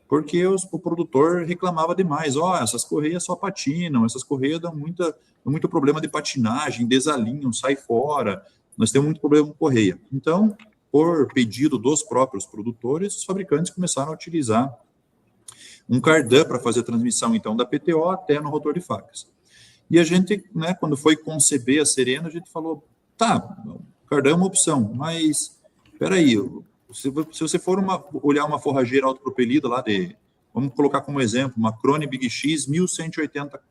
Porque o produtor reclamava demais. Essas correias só patinam, essas correias dão muito problema de patinagem, desalinham, sai fora. Nós temos muito problema com correia. Então, por pedido dos próprios produtores, os fabricantes começaram a utilizar um cardan para fazer a transmissão, então, da PTO até no rotor de facas. E a gente, né, quando foi conceber a Serena, a gente falou, o cardan é uma opção, mas, espera aí, se você for olhar uma forrageira autopropelida lá vamos colocar como exemplo, uma Krone Big X 1180,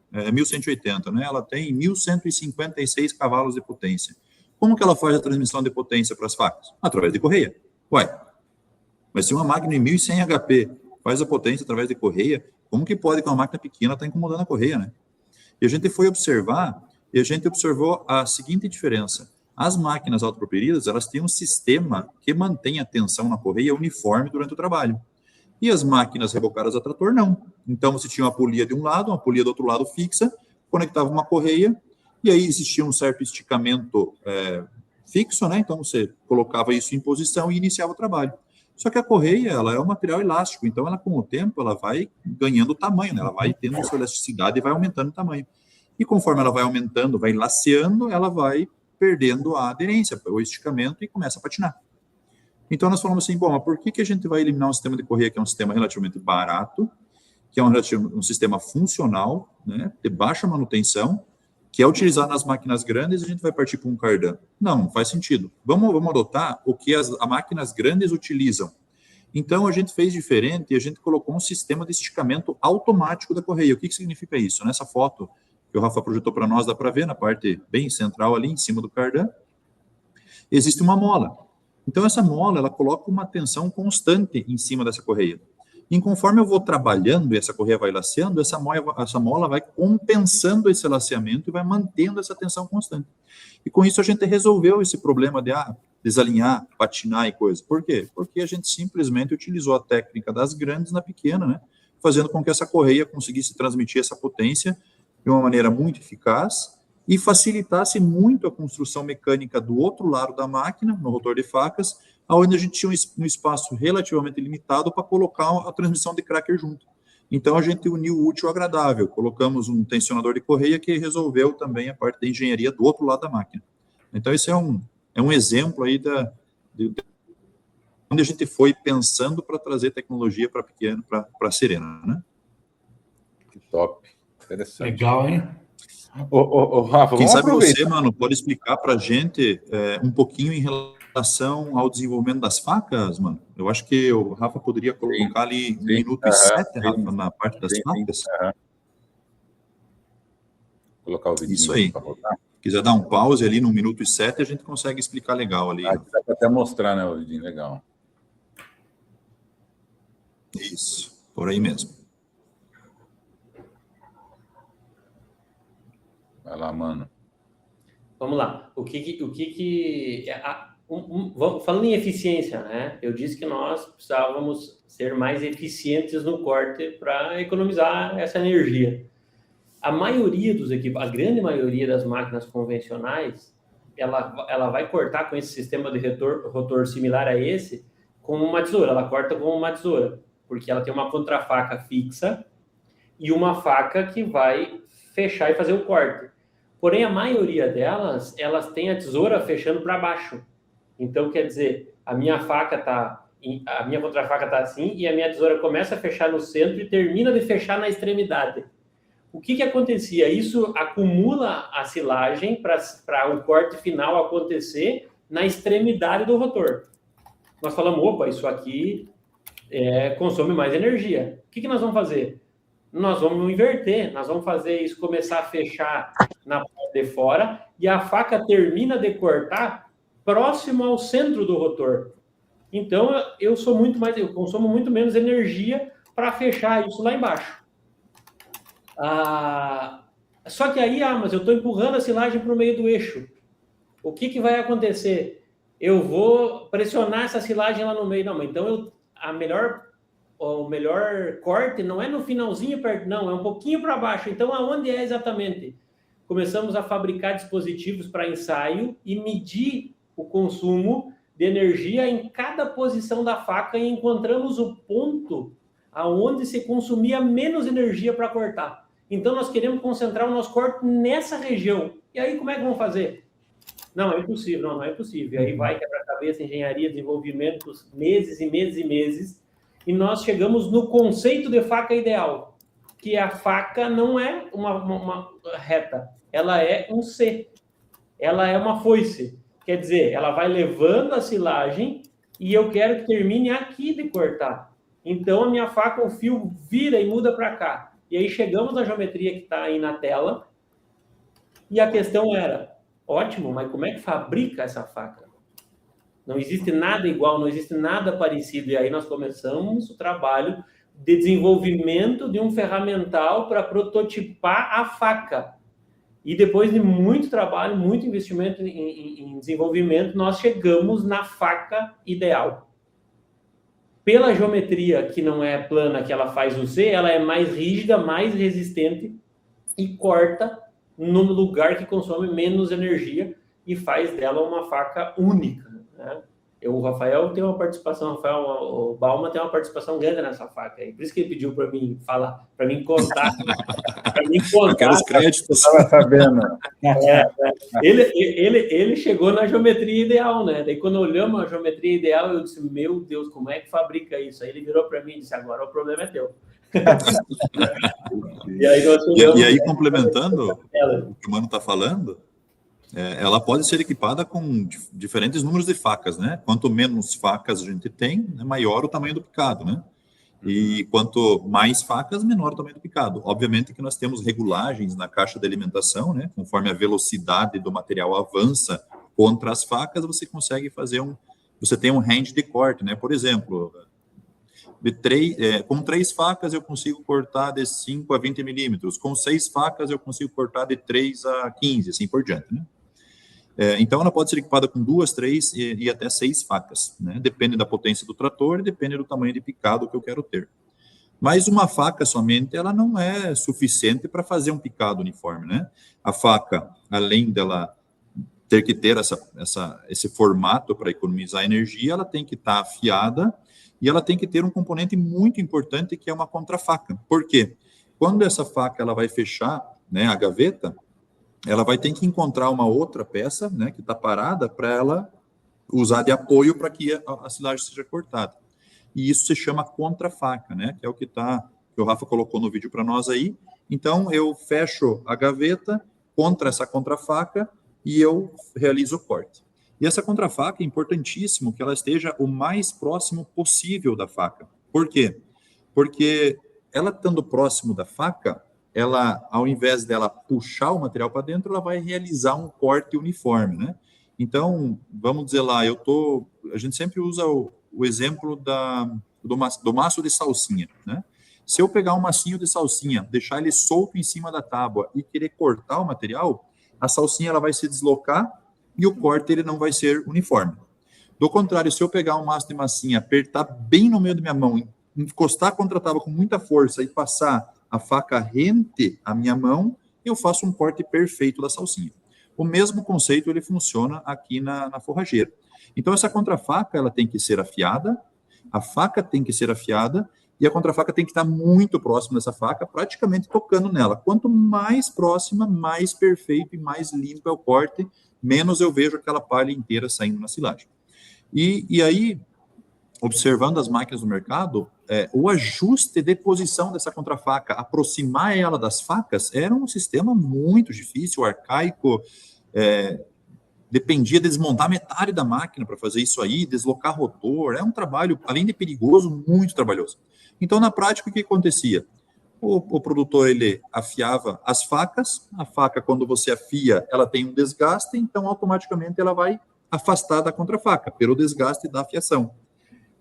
né, ela tem 1156 cavalos de potência. Como que ela faz a transmissão de potência para as facas? Através de correia. Mas se uma máquina em 1100 HP faz a potência através de correia, como que pode que uma máquina pequena está incomodando a correia, né? E a gente foi observar, e a gente observou a seguinte diferença. As máquinas autopropelidas, elas têm um sistema que mantém a tensão na correia uniforme durante o trabalho. E as máquinas rebocadas a trator, não. Então, você tinha uma polia de um lado, uma polia do outro lado fixa, conectava uma correia, e aí existia um certo esticamento fixo, né? Então, você colocava isso em posição e iniciava o trabalho. Só que a correia, ela é um material elástico, então ela, com o tempo, ela vai ganhando tamanho, né? Ela vai tendo sua elasticidade e vai aumentando o tamanho. E conforme ela vai aumentando, vai laceando, ela vai perdendo a aderência, o esticamento, e começa a patinar. Então, nós falamos assim, mas por que a gente vai eliminar um sistema de correia que é um sistema relativamente barato, que é um sistema funcional, né, de baixa manutenção, que é utilizado nas máquinas grandes, e a gente vai partir para um cardan? Não faz sentido. Vamos adotar o que as máquinas grandes utilizam. Então, a gente fez diferente e a gente colocou um sistema de esticamento automático da correia. O que significa isso? Nessa foto que o Rafa projetou para nós, dá para ver na parte bem central ali, em cima do cardan, existe uma mola. Então, essa mola, ela coloca uma tensão constante em cima dessa correia. E conforme eu vou trabalhando e essa correia vai laceando, essa mola vai compensando esse laceamento e vai mantendo essa tensão constante. E com isso a gente resolveu esse problema de desalinhar, patinar e coisa. Por quê? Porque a gente simplesmente utilizou a técnica das grandes na pequena, né? Fazendo com que essa correia conseguisse transmitir essa potência de uma maneira muito eficaz e facilitasse muito a construção mecânica do outro lado da máquina, no rotor de facas, onde a gente tinha um espaço relativamente limitado para colocar a transmissão de cracker junto. Então, a gente uniu o útil ao agradável, colocamos um tensionador de correia que resolveu também a parte da engenharia do outro lado da máquina. Então, esse é um exemplo aí onde a gente foi pensando para trazer tecnologia para pequeno, para a Serena, né? Que top, interessante. Legal, hein? Rafa, quem sabe você, mano, pode explicar para a gente um pouquinho em relação ao desenvolvimento das facas, mano? Eu acho que o Rafa poderia colocar ali 1 minuto e 7, Rafa, na parte das facas. Vou colocar o vídeo. Isso aí. Se quiser dar um pause ali no 1 minuto e 7, a gente consegue explicar legal ali. Dá para até mostrar, né, o vídeo, legal. Isso, por aí mesmo. Vai lá, mano. Vamos lá. falando em eficiência, né? Eu disse que nós precisávamos ser mais eficientes no corte para economizar essa energia. A maioria dos equipamentos, a grande maioria das máquinas convencionais, ela vai cortar com esse sistema de rotor similar a esse com uma tesoura. Ela corta com uma tesoura, porque ela tem uma contrafaca fixa e uma faca que vai fechar e fazer o corte. Porém, a maioria delas, elas têm a tesoura fechando para baixo. Então, quer dizer, a minha contrafaca está assim e a minha tesoura começa a fechar no centro e termina de fechar na extremidade. O que acontecia? Isso acumula a silagem para o corte final acontecer na extremidade do rotor. Nós falamos, opa, isso aqui consome mais energia. O que nós vamos fazer? Nós vamos inverter, nós vamos fazer isso começar a fechar na parte de fora e a faca termina de cortar próximo ao centro do rotor. Então, eu consumo muito menos energia para fechar isso lá embaixo. Só que aí, mas eu estou empurrando a silagem para o meio do eixo. O que vai acontecer? Eu vou pressionar essa silagem lá no meio. Não, então o melhor corte não é no finalzinho perto, não, é um pouquinho para baixo. Então, aonde é exatamente? Começamos a fabricar dispositivos para ensaio e medir o consumo de energia em cada posição da faca e encontramos o ponto aonde se consumia menos energia para cortar. Então, nós queremos concentrar o nosso corte nessa região. E aí, como é que vamos fazer? Não, é impossível. Não é impossível. E aí vai quebra-cabeça, engenharia, desenvolvimento, meses e meses e meses. E nós chegamos no conceito de faca ideal, que a faca não é uma reta, ela é um C. Ela é uma foice. Quer dizer, ela vai levando a silagem e eu quero que termine aqui de cortar. Então, a minha faca, o fio vira e muda para cá. E aí chegamos na geometria que está aí na tela. E a questão era, ótimo, mas como é que fabrica essa faca? Não existe nada igual, não existe nada parecido. E aí nós começamos o trabalho de desenvolvimento de um ferramental para prototipar a faca. E depois de muito trabalho, muito investimento em desenvolvimento, nós chegamos na faca ideal. Pela geometria que não é plana, que ela faz o C, ela é mais rígida, mais resistente e corta no lugar que consome menos energia e faz dela uma faca única, né? O Rafael tem uma participação, o Bauman tem uma participação grande nessa faca aí. Por isso que ele pediu para mim falar, para mim contar. Eu quero os créditos. Estava sabendo. Ele chegou na geometria ideal, né? Daí quando olhamos a geometria ideal, eu disse, meu Deus, como é que fabrica isso? Aí ele virou para mim e disse, agora o problema é teu. E aí, complementando o que o Mano está falando, ela pode ser equipada com diferentes números de facas, né? Quanto menos facas a gente tem, maior o tamanho do picado, né? E quanto mais facas, menor o tamanho do picado. Obviamente que nós temos regulagens na caixa de alimentação, né? Conforme a velocidade do material avança contra as facas, você consegue fazer você tem um range de corte, né? Por exemplo, com 3 facas eu consigo cortar de 5 a 20 milímetros, com 6 facas eu consigo cortar de 3 a 15, assim por diante, né? Então, ela pode ser equipada com 2, 3 e até 6 facas, né? Depende da potência do trator e depende do tamanho de picado que eu quero ter. Mas uma faca somente, ela não é suficiente para fazer um picado uniforme, né? A faca, além dela ter que ter esse formato para economizar energia, ela tem que estar afiada e ela tem que ter um componente muito importante que é uma contrafaca. Por quê? Quando essa faca ela vai fechar, né, a gaveta, ela vai ter que encontrar uma outra peça, né, que está parada, para ela usar de apoio para que a silagem seja cortada. E isso se chama contrafaca, né, que é o que o Rafa colocou no vídeo para nós aí. Então, eu fecho a gaveta contra essa contrafaca e eu realizo o corte. E essa contrafaca é importantíssimo que ela esteja o mais próximo possível da faca. Por quê? Porque ela estando próximo da faca, ela, ao invés dela puxar o material para dentro, ela vai realizar um corte uniforme, né? Então, vamos dizer lá, a gente sempre usa o exemplo do maço de salsinha, né? Se eu pegar um macinho de salsinha, deixar ele solto em cima da tábua e querer cortar o material, a salsinha ela vai se deslocar e o corte ele não vai ser uniforme. Do contrário, se eu pegar um maço de massinha, apertar bem no meio da minha mão, encostar contra a tábua com muita força e passar a faca rente à minha mão, eu faço um corte perfeito da salsinha. O mesmo conceito, ele funciona aqui na forrageira. Então, essa contrafaca, ela tem que ser afiada, a faca tem que ser afiada, e a contrafaca tem que estar muito próxima dessa faca, praticamente tocando nela. Quanto mais próxima, mais perfeito e mais limpo é o corte, menos eu vejo aquela palha inteira saindo na silagem. E aí, observando as máquinas do mercado, o ajuste de posição dessa contrafaca, aproximar ela das facas, era um sistema muito difícil, arcaico, dependia de desmontar metade da máquina para fazer isso aí, deslocar rotor, é um trabalho, além de perigoso, muito trabalhoso. Então, na prática, o que acontecia? O produtor, ele afiava as facas, a faca, quando você afia, ela tem um desgaste, então, automaticamente, ela vai afastar da contrafaca, pelo desgaste da afiação.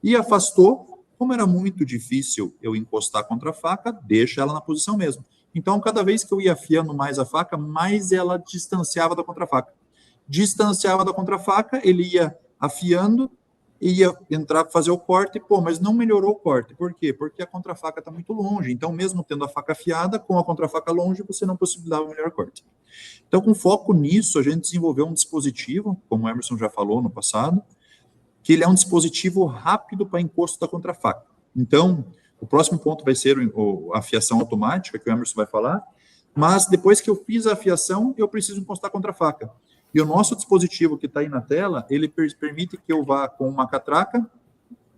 E afastou, como era muito difícil eu encostar contra a faca, deixa ela na posição mesmo. Então, cada vez que eu ia afiando mais a faca, mais ela distanciava da contrafaca. Distanciava da contrafaca, ele ia afiando, ia entrar para fazer o corte, mas não melhorou o corte. Por quê? Porque a contrafaca está muito longe. Então, mesmo tendo a faca afiada, com a contrafaca longe, você não possibilitava o melhor corte. Então, com foco nisso, a gente desenvolveu um dispositivo, como o Emerson já falou no passado, que ele é um dispositivo rápido para encosto da contrafaca. Então, o próximo ponto vai ser a afiação automática, que o Emerson vai falar, mas depois que eu fiz a afiação, eu preciso encostar a contrafaca. E o nosso dispositivo que está aí na tela, ele permite que eu vá com uma catraca,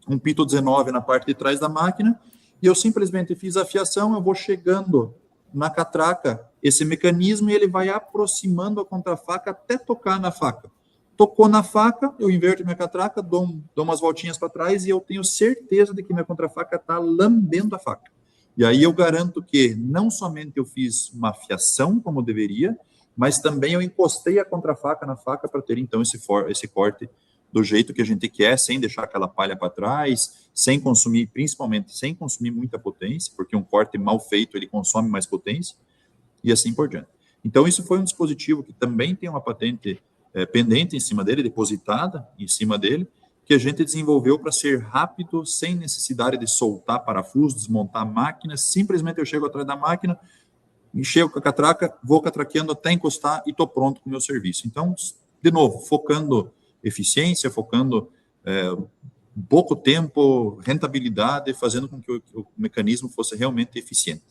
um pito 19 na parte de trás da máquina, e eu simplesmente fiz a afiação, eu vou chegando na catraca, esse mecanismo, e ele vai aproximando a contrafaca até tocar na faca. Tocou na faca, eu inverto minha catraca, dou umas voltinhas para trás, e eu tenho certeza de que minha contrafaca está lambendo a faca. E aí eu garanto que não somente eu fiz uma afiação como deveria, mas também eu encostei a contrafaca na faca para ter, então, esse corte do jeito que a gente quer, sem deixar aquela palha para trás, sem consumir, principalmente, sem consumir muita potência, porque um corte mal feito, ele consome mais potência, e assim por diante. Então, isso foi um dispositivo que também tem uma patente pendente em cima dele, depositada em cima dele, que a gente desenvolveu para ser rápido, sem necessidade de soltar parafuso, desmontar a máquina, simplesmente eu chego atrás da máquina, encheu com a catraca, vou catraqueando até encostar e estou pronto com o meu serviço. Então, de novo, focando eficiência, focando pouco tempo, rentabilidade, fazendo com que o mecanismo fosse realmente eficiente.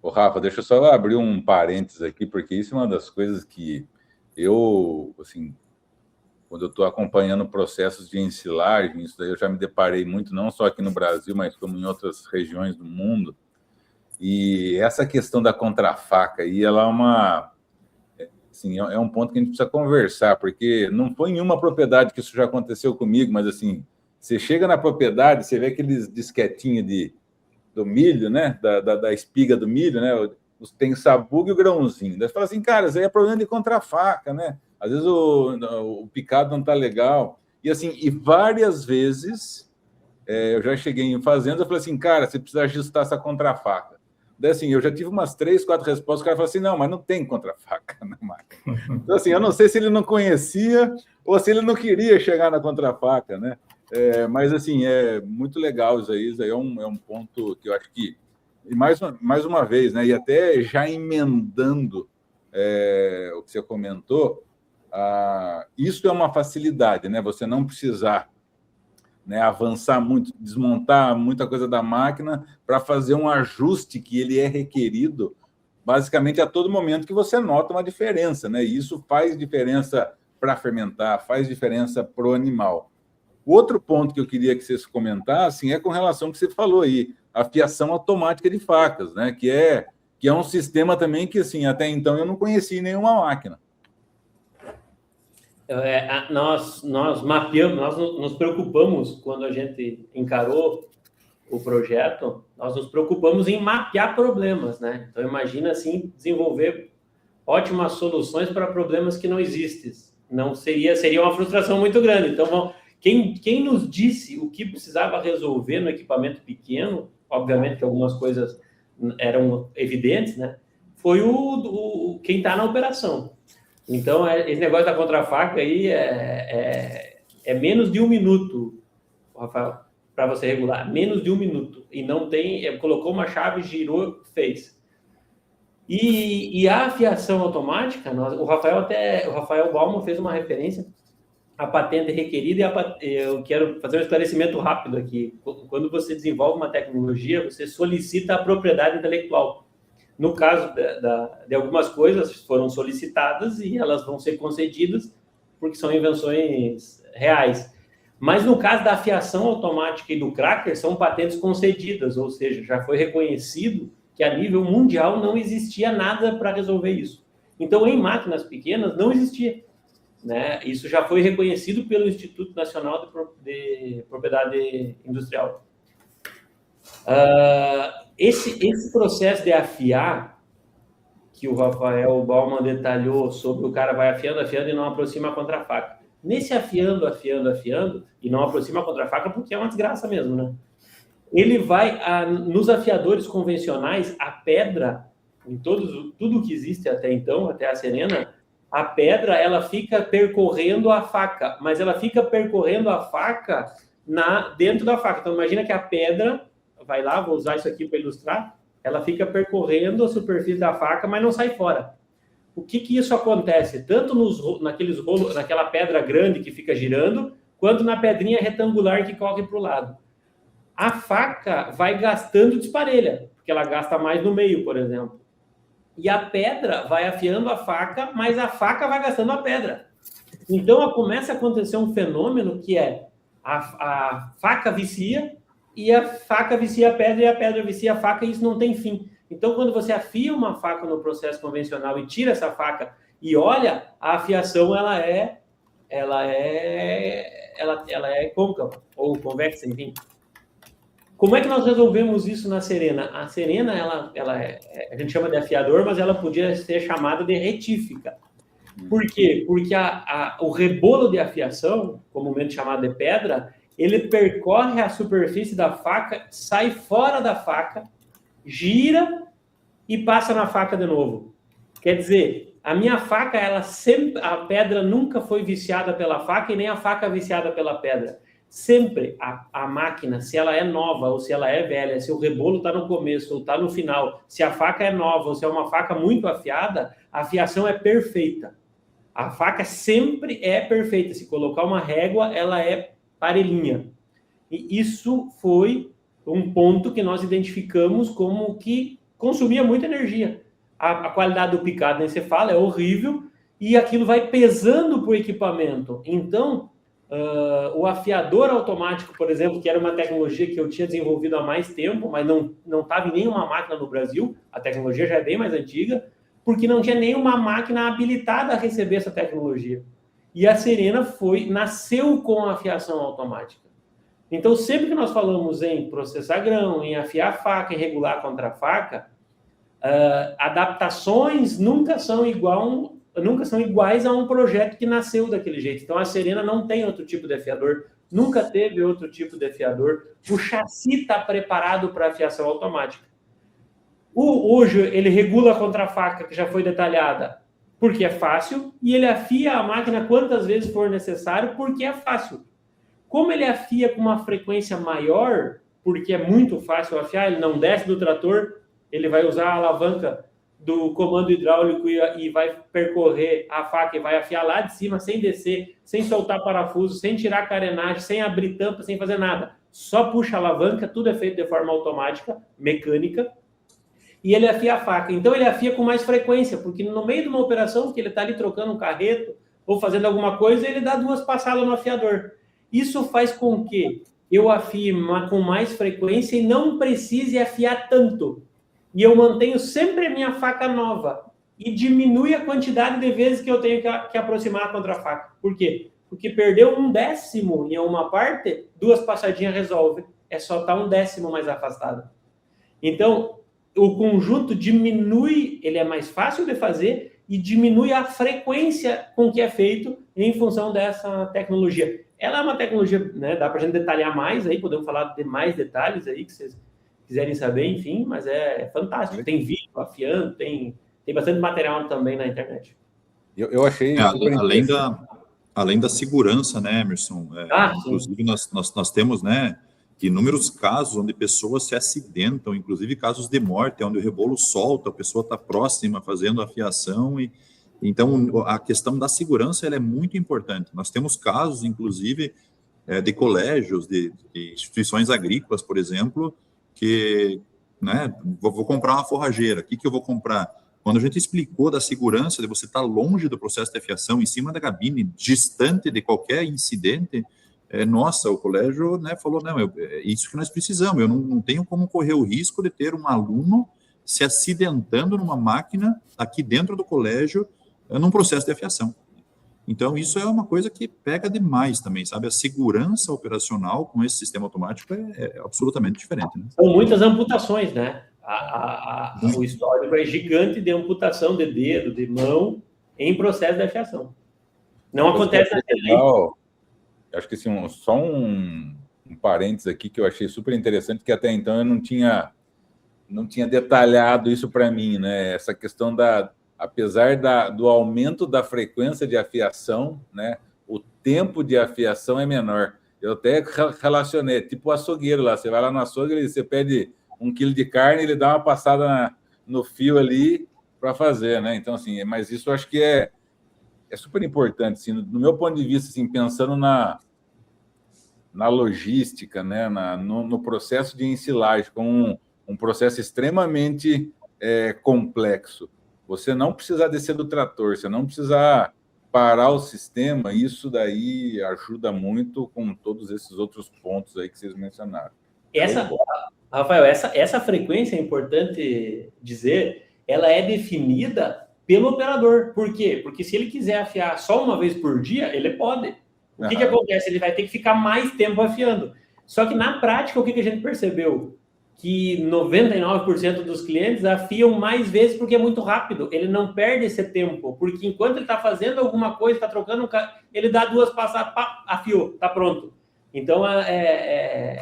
Ô, Rafa, deixa eu só abrir um parênteses aqui, porque isso é uma das coisas que eu, assim, quando eu estou acompanhando processos de ensilagem, isso daí eu já me deparei muito, não só aqui no Brasil, mas como em outras regiões do mundo. E essa questão da contrafaca aí, ela é um ponto que a gente precisa conversar, porque não foi em uma propriedade que isso já aconteceu comigo, mas assim, você chega na propriedade, você vê aqueles disquetinhos do milho, né? Da espiga do milho, né? Tem sabugo e o grãozinho. Daí você fala assim, cara, isso aí é problema de contrafaca, né? Às vezes o picado não está legal. E assim, e várias vezes eu já cheguei em fazenda e falei assim, cara, você precisa ajustar essa contrafaca. Daí, assim, eu já tive umas 3, 4 respostas, o cara falou assim, não, mas não tem contrafaca na máquina. Então, assim, eu não sei se ele não conhecia ou se ele não queria chegar na contrafaca, né? Mas, assim, é muito legal isso aí é um ponto que eu acho que, mais uma vez, né, e até já emendando o que você comentou, isso é uma facilidade, né? Você não precisar, né, avançar muito, desmontar muita coisa da máquina para fazer um ajuste que ele é requerido basicamente a todo momento que você nota uma diferença, né? E isso faz diferença para fermentar, faz diferença para o animal. O outro ponto que eu queria que vocês comentassem é com relação ao que você falou aí, a fiação automática de facas, né? Que é um sistema também que, assim, até então eu não conhecia nenhuma máquina. Nós mapeamos, nós nos preocupamos quando a gente encarou o projeto, nós nos preocupamos em mapear problemas, né? Então, imagina, assim, desenvolver ótimas soluções para problemas que não existem. Não seria uma frustração muito grande. Então, quem nos disse o que precisava resolver no equipamento pequeno, obviamente que algumas coisas eram evidentes, né? Foi quem está na operação. Então, esse negócio da contrafaca aí É menos de 1 minuto, Rafael, para você regular. Menos de 1 minuto. E não tem... colocou uma chave, girou, fez. E a afiação automática, o Rafael Baumann fez uma referência à patente requerida eu quero fazer um esclarecimento rápido aqui. Quando você desenvolve uma tecnologia, você solicita a propriedade intelectual. No caso de algumas coisas, foram solicitadas e elas vão ser concedidas porque são invenções reais. Mas no caso da afiação automática e do cracker, são patentes concedidas, ou seja, já foi reconhecido que a nível mundial não existia nada para resolver isso. Então, em máquinas pequenas, não existia. Né? Isso já foi reconhecido pelo Instituto Nacional de Propriedade Industrial. Esse processo de afiar, que o Rafael Baumann detalhou sobre o cara vai afiando e não aproxima contra a faca. Nesse afiando, e não aproxima contra a faca, porque é uma desgraça mesmo, né? Ele vai, nos afiadores convencionais, a pedra, em tudo que existe até então, até a Serena, a pedra, ela fica percorrendo a faca, mas ela fica percorrendo a faca dentro da faca. Então, imagina que a pedra, vai lá, vou usar isso aqui para ilustrar, ela fica percorrendo a superfície da faca, mas não sai fora. O que isso acontece? Tanto naqueles rolos, naquela pedra grande que fica girando, quanto na pedrinha retangular que corre para o lado. A faca vai gastando desparelha, porque ela gasta mais no meio, por exemplo. E a pedra vai afiando a faca, mas a faca vai gastando a pedra. Então, começa a acontecer um fenômeno que é a faca vicia, e a faca vicia a pedra, e a pedra vicia a faca, e isso não tem fim. Então, quando você afia uma faca no processo convencional e tira essa faca e olha, a afiação ela é côncava, ou convexa, enfim. Como é que nós resolvemos isso na Serena? A Serena, a gente chama de afiador, mas ela podia ser chamada de retífica. Por quê? Porque o rebolo de afiação, comumente chamado de pedra, ele percorre a superfície da faca, sai fora da faca, gira e passa na faca de novo. Quer dizer, a minha faca, a pedra nunca foi viciada pela faca e nem a faca viciada pela pedra. Sempre a máquina, se ela é nova ou se ela é velha, se o rebolo está no começo ou está no final, se a faca é nova ou se é uma faca muito afiada, a afiação é perfeita. A faca sempre é perfeita. Se colocar uma régua, ela é parelhinha. E isso foi um ponto que nós identificamos como que consumia muita energia. A qualidade do picado, nem se fala, é horrível, e aquilo vai pesando para o equipamento. Então, o afiador automático, por exemplo, que era uma tecnologia que eu tinha desenvolvido há mais tempo, mas não estava em nenhuma máquina no Brasil, a tecnologia já é bem mais antiga, porque não tinha nenhuma máquina habilitada a receber essa tecnologia. E a Serena nasceu com a afiação automática. Então, sempre que nós falamos em processar grão, em afiar a faca, em regular contra a faca, adaptações nunca são iguais a um projeto que nasceu daquele jeito. Então, a Serena não tem outro tipo de afiador, nunca teve outro tipo de afiador. O chassi está preparado para afiação automática. Hoje, ele regula contra a faca, que já foi detalhada, porque é fácil, e ele afia a máquina quantas vezes for necessário, porque é fácil. Como ele afia com uma frequência maior, porque é muito fácil afiar, ele não desce do trator, ele vai usar a alavanca do comando hidráulico e vai percorrer a faca e vai afiar lá de cima, sem descer, sem soltar parafuso, sem tirar carenagem, sem abrir tampa, sem fazer nada. Só puxa a alavanca, tudo é feito de forma automática, mecânica, e ele afia a faca. Então, ele afia com mais frequência, porque no meio de uma operação que ele está ali trocando um carreto ou fazendo alguma coisa, ele dá 2 passadas no afiador. Isso faz com que eu afie com mais frequência e não precise afiar tanto. E eu mantenho sempre a minha faca nova e diminui a quantidade de vezes que eu tenho que aproximar contra a faca. Por quê? Porque perdeu 1/10 em uma parte, 2 passadinhas resolve. É só estar 1/10 mais afastado. Então, o conjunto diminui, ele é mais fácil de fazer e diminui a frequência com que é feito em função dessa tecnologia. Ela é uma tecnologia, né, dá para a gente detalhar mais aí, podemos falar de mais detalhes aí que vocês quiserem saber, enfim, mas é fantástico. Tem vídeo afiando, tem bastante material também na internet. Eu achei... Além da segurança, né, Emerson? Inclusive, nós temos, né, inúmeros casos onde pessoas se acidentam, inclusive casos de morte, onde o rebolo solta, a pessoa está próxima fazendo a fiação. Então, a questão da segurança ela é muito importante. Nós temos casos, inclusive, de colégios, de instituições agrícolas, por exemplo, que, né, vou comprar uma forrageira, o que eu vou comprar? Quando a gente explicou da segurança de você estar longe do processo de afiação, em cima da cabine, distante de qualquer incidente, nossa, o colégio, né, falou, não, é isso que nós precisamos, eu não tenho como correr o risco de ter um aluno se acidentando numa máquina aqui dentro do colégio, num processo de afiação. Então, isso é uma coisa que pega demais também, sabe? A segurança operacional com esse sistema automático é absolutamente diferente. Né? São muitas amputações, né? O histórico é gigante de amputação de dedo, de mão, em processo de afiação. Não acontece na legal. Acho que assim, só um parênteses aqui que eu achei super interessante, que até então eu não tinha detalhado isso para mim, né? Essa questão apesar do aumento da frequência de afiação, né, o tempo de afiação é menor. Eu até relacionei, tipo o açougueiro lá, você vai lá no açougue, você pede 1 quilo de carne, ele dá uma passada no fio ali para fazer, né? Então, assim, mas isso eu acho que é super importante, assim, no meu ponto de vista, assim, pensando na logística, né, no processo de ensilagem, com um processo extremamente complexo. Você não precisa descer do trator, você não precisa parar o sistema, isso daí ajuda muito com todos esses outros pontos aí que vocês mencionaram. Rafael, essa frequência, é importante dizer, ela é definida pelo operador. Por quê? Porque se ele quiser afiar só uma vez por dia, ele pode. O que acontece? Ele vai ter que ficar mais tempo afiando. Só que na prática, o que a gente percebeu? Que 99% dos clientes afiam mais vezes porque é muito rápido. Ele não perde esse tempo, porque enquanto ele está fazendo alguma coisa, está trocando, ele dá 2 passadas, pá, afiou, está pronto. Então,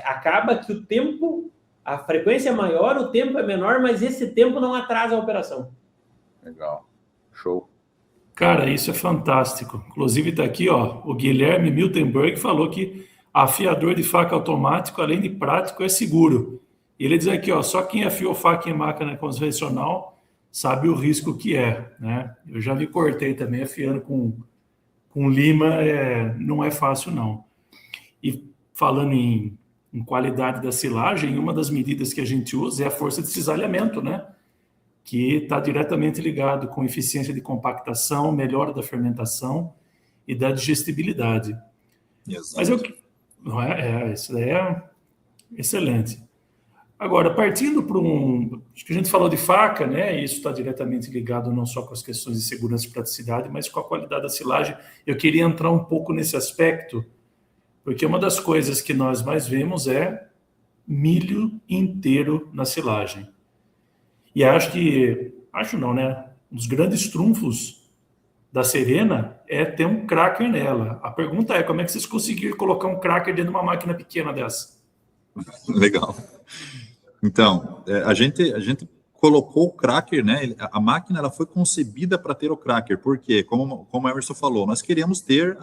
acaba que o tempo, a frequência é maior, o tempo é menor, mas esse tempo não atrasa a operação. Legal. Show. Cara, isso é fantástico. Inclusive está aqui, ó, o Guilherme Miltenberg falou que afiador de faca automático, além de prático, é seguro. E ele diz aqui, ó, só quem afiou faca em máquina convencional sabe o risco que é, né? Eu já me cortei também afiando com lima, não é fácil, não. E falando em qualidade da silagem, uma das medidas que a gente usa é a força de cisalhamento, né? Que está diretamente ligado com eficiência de compactação, melhora da fermentação e da digestibilidade. Exato. Mas isso daí é excelente. Agora, partindo para acho que a gente falou de faca, né? E isso está diretamente ligado não só com as questões de segurança e praticidade, mas com a qualidade da silagem. Eu queria entrar um pouco nesse aspecto, porque uma das coisas que nós mais vemos é milho inteiro na silagem. E acho não, né? Um dos grandes trunfos da Serena é ter um cracker nela. A pergunta é, como é que vocês conseguiram colocar um cracker dentro de uma máquina pequena dessa? Legal. Então, a gente colocou o cracker, né? A máquina ela foi concebida para ter o cracker, porque, como o Emerson falou, nós queremos ter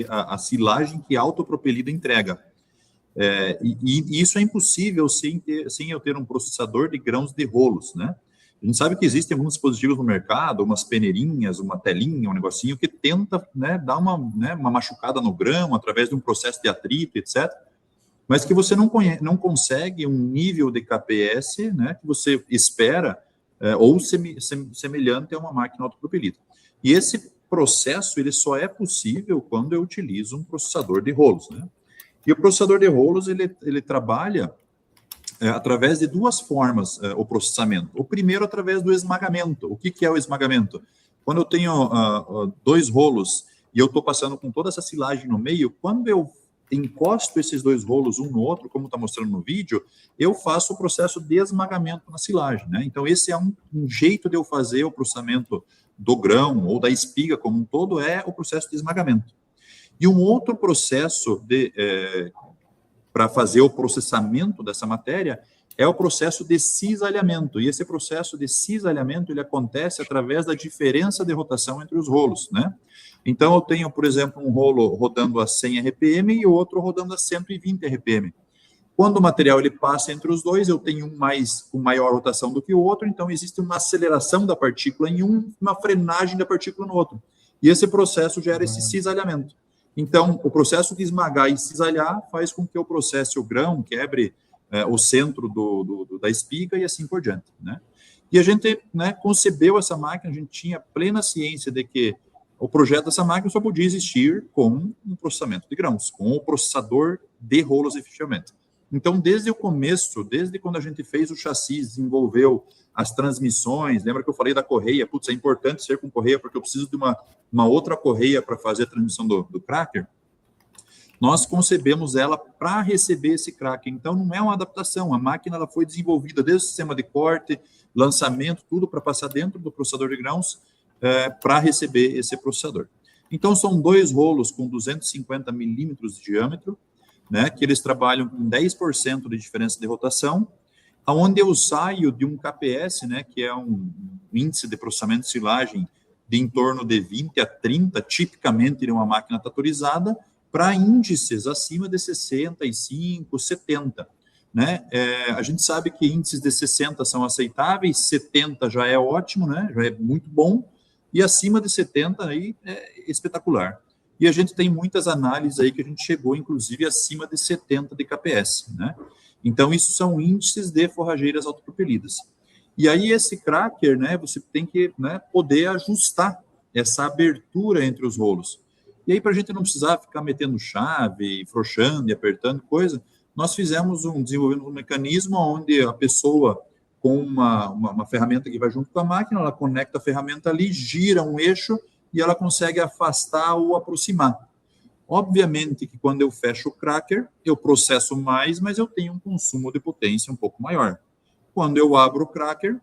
a silagem que a autopropelida entrega. E isso é impossível sem eu ter um processador de grãos de rolos, né? A gente sabe que existem alguns dispositivos no mercado, umas peneirinhas, uma telinha, um negocinho que tenta, né, dar uma machucada no grão através de um processo de atrito, etc., mas que você não consegue um nível de KPS, né, que você espera, ou semelhante a uma máquina autopropelida. E esse processo ele só é possível quando eu utilizo um processador de rolos, né? E o processador de rolos ele trabalha através de 2 formas o processamento. O primeiro, através do esmagamento. O que é o esmagamento? Quando eu tenho 2 rolos e eu estou passando com toda essa silagem no meio, quando eu encosto esses 2 rolos um no outro, como está mostrando no vídeo, eu faço o processo de esmagamento na silagem, né? Então, esse é um jeito de eu fazer o processamento do grão ou da espiga como um todo, é o processo de esmagamento. E um outro processo para fazer o processamento dessa matéria é o processo de cisalhamento. E esse processo de cisalhamento, ele acontece através da diferença de rotação entre os rolos, né? Então, eu tenho, por exemplo, um rolo rodando a 100 RPM e o outro rodando a 120 RPM. Quando o material ele passa entre os dois, eu tenho um com maior rotação do que o outro, então existe uma aceleração da partícula em uma frenagem da partícula no outro. E esse processo gera esse cisalhamento. Então, o processo de esmagar e cisalhar faz com que eu processe o grão, quebre o centro da espiga e assim por diante, né? E a gente, né, concebeu essa máquina, a gente tinha plena ciência de que o projeto dessa máquina só podia existir com um processamento de grãos, com o processador de rolos efetivamente. Então, desde o começo, desde quando a gente fez o chassi, desenvolveu as transmissões, lembra que eu falei da correia? Putz, é importante ser com correia, porque eu preciso de uma outra correia para fazer a transmissão do cracker. Nós concebemos ela para receber esse cracker. Então, não é uma adaptação. A máquina ela foi desenvolvida desde o sistema de corte, lançamento, tudo para passar dentro do processador de grãos para receber esse processador. Então, são 2 rolos com 250 milímetros de diâmetro, né, que eles trabalham com 10% de diferença de rotação, aonde eu saio de um KPS, né, que é um índice de processamento de silagem de em torno de 20 a 30, tipicamente em uma máquina tratorizada, para índices acima de 65, 70. Né? A gente sabe que índices de 60 são aceitáveis, 70 já é ótimo, né? Já é muito bom, e acima de 70 aí é espetacular. E a gente tem muitas análises aí que a gente chegou, inclusive, acima de 70 de KPS, né? Então, isso são índices de forrageiras autopropelidas. E aí, esse cracker, né, você tem que, né, poder ajustar essa abertura entre os rolos. E aí, para a gente não precisar ficar metendo chave, frouxando e apertando coisa, nós desenvolvemos um mecanismo onde a pessoa, com uma ferramenta que vai junto com a máquina, ela conecta a ferramenta ali, gira um eixo e ela consegue afastar ou aproximar. Obviamente que quando eu fecho o cracker, eu processo mais, mas eu tenho um consumo de potência um pouco maior. Quando eu abro o cracker,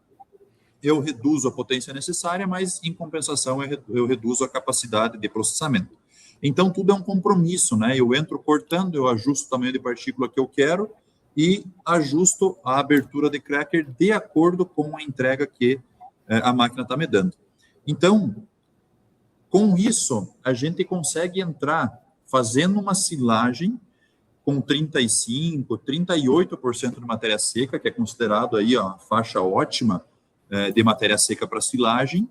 eu reduzo a potência necessária, mas em compensação eu reduzo a capacidade de processamento. Então, tudo é um compromisso, né? Eu entro cortando, eu ajusto o tamanho de partícula que eu quero e ajusto a abertura de cracker de acordo com a entrega que a máquina está me dando. Então, com isso, a gente consegue entrar fazendo uma silagem com 35%, 38% de matéria seca, que é considerado aí a faixa ótima de matéria seca para silagem,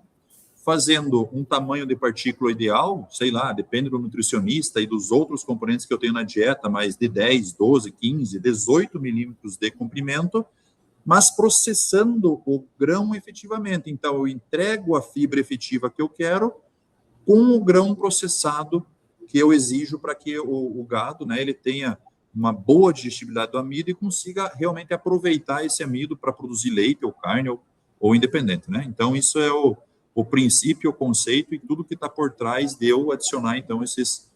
fazendo um tamanho de partícula ideal, sei lá, depende do nutricionista e dos outros componentes que eu tenho na dieta, mas de 10, 12, 15, 18 milímetros de comprimento, mas processando o grão efetivamente. Então, eu entrego a fibra efetiva que eu quero com o grão processado que eu exijo para que o gado, né, ele tenha uma boa digestibilidade do amido e consiga realmente aproveitar esse amido para produzir leite ou carne ou independente, né? Então, isso é o princípio, o conceito e tudo que está por trás de eu adicionar, então, esses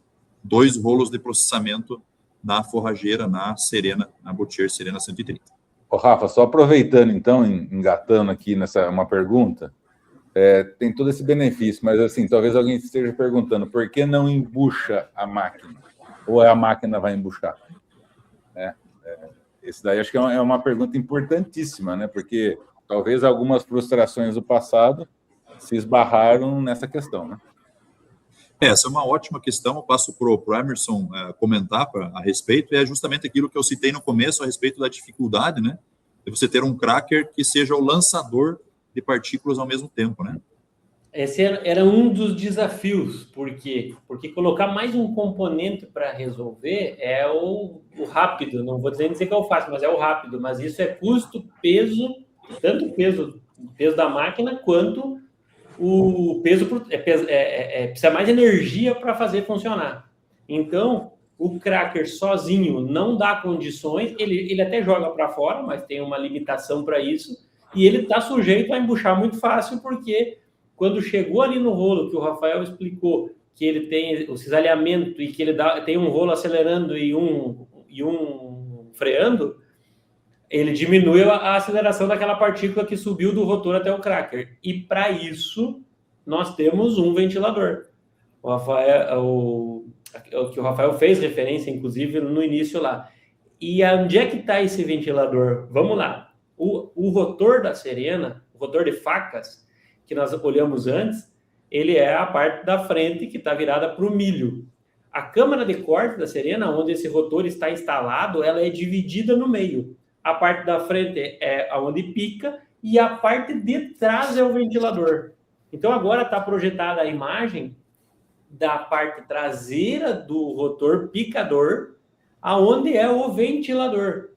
2 rolos de processamento na forrageira, na Serena, na Botier Serena 130. Ô, Rafa, só aproveitando, então, engatando aqui nessa uma pergunta, tem todo esse benefício, mas, assim, talvez alguém esteja perguntando, por que não embucha a máquina? Ou a máquina vai embuchar? Esse daí acho que é uma pergunta importantíssima, né? Porque talvez algumas frustrações do passado se esbarraram nessa questão, né? Essa é uma ótima questão, eu passo para o Emerson comentar a respeito, é justamente aquilo que eu citei no começo a respeito da dificuldade, né? De você ter um cracker que seja o lançador de partículas ao mesmo tempo, né? Esse era um dos desafios, porque colocar mais um componente para resolver é o rápido, não vou dizer que é o fácil, mas é o rápido, mas isso é custo, peso, tanto o peso da máquina, quanto o peso, precisa mais energia para fazer funcionar. Então, o cracker sozinho não dá condições, ele até joga para fora, mas tem uma limitação para isso, e ele está sujeito a embuchar muito fácil, porque quando chegou ali no rolo, que o Rafael explicou que ele tem o cisalhamento e que ele tem um rolo acelerando e um freando, ele diminui a aceleração daquela partícula que subiu do rotor até o cracker. E para isso, nós temos um ventilador. O que o Rafael fez referência, inclusive, no início lá. E onde é que está esse ventilador? Vamos lá. O rotor da Serena, o rotor de facas, que nós olhamos antes, ele é a parte da frente que está virada para o milho. A câmara de corte da Serena, onde esse rotor está instalado, ela é dividida no meio. A parte da frente é onde pica e a parte de trás é o ventilador. Então, agora está projetada a imagem da parte traseira do rotor picador, aonde é o ventilador.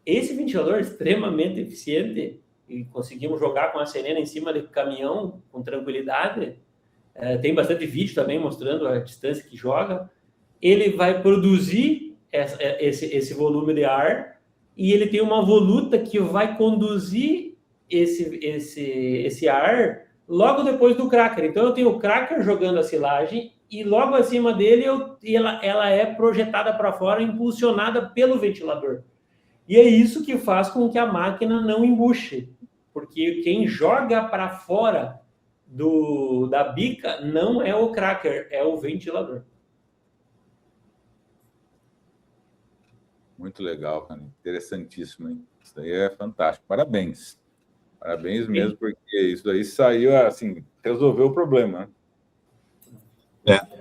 Esse ventilador é extremamente eficiente e conseguimos jogar com a Serena em cima do caminhão com tranquilidade. Tem bastante vídeo também mostrando a distância que joga. Ele vai produzir esse volume de ar e ele tem uma voluta que vai conduzir esse ar logo depois do cracker. Então, eu tenho o cracker jogando a silagem e logo acima dele ela é projetada para fora, impulsionada pelo ventilador. E é isso que faz com que a máquina não embuche, porque quem joga para fora da bica não é o cracker, é o ventilador. Muito legal, cara. Interessantíssimo, hein? Isso daí é fantástico. Parabéns. Parabéns mesmo, porque isso daí saiu, assim, resolveu o problema.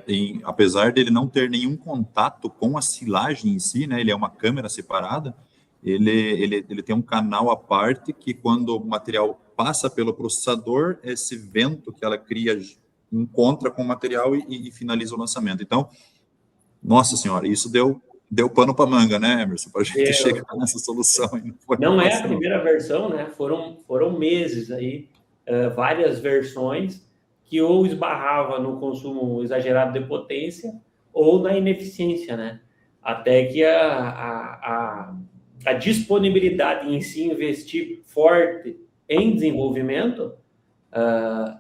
E apesar dele não ter nenhum contato com a silagem em si, né? Ele é uma câmera separada, ele tem um canal à parte que quando o material passa pelo processador, esse vento que ela cria encontra com o material e finaliza o lançamento. Então, nossa senhora, isso deu pano para manga, né, Emerson? Para a gente chegar nessa solução. Não é a primeira versão, né? Foram meses aí, várias versões que ou esbarrava no consumo exagerado de potência ou na ineficiência, né? Até que a disponibilidade em si investir forte em desenvolvimento,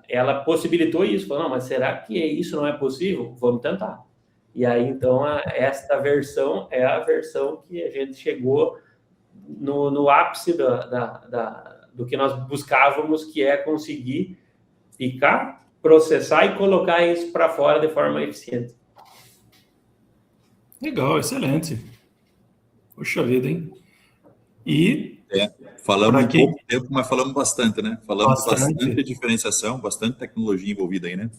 ela possibilitou isso. Falou, não, mas será que isso não é possível? Vamos tentar. E aí, então, esta versão é a versão que a gente chegou no ápice do que nós buscávamos, que é conseguir picar, processar e colocar isso para fora de forma eficiente. Legal, excelente. Poxa vida, hein? E... falamos pouco tempo, mas falamos bastante, né? Falamos bastante diferenciação, bastante tecnologia envolvida aí, né?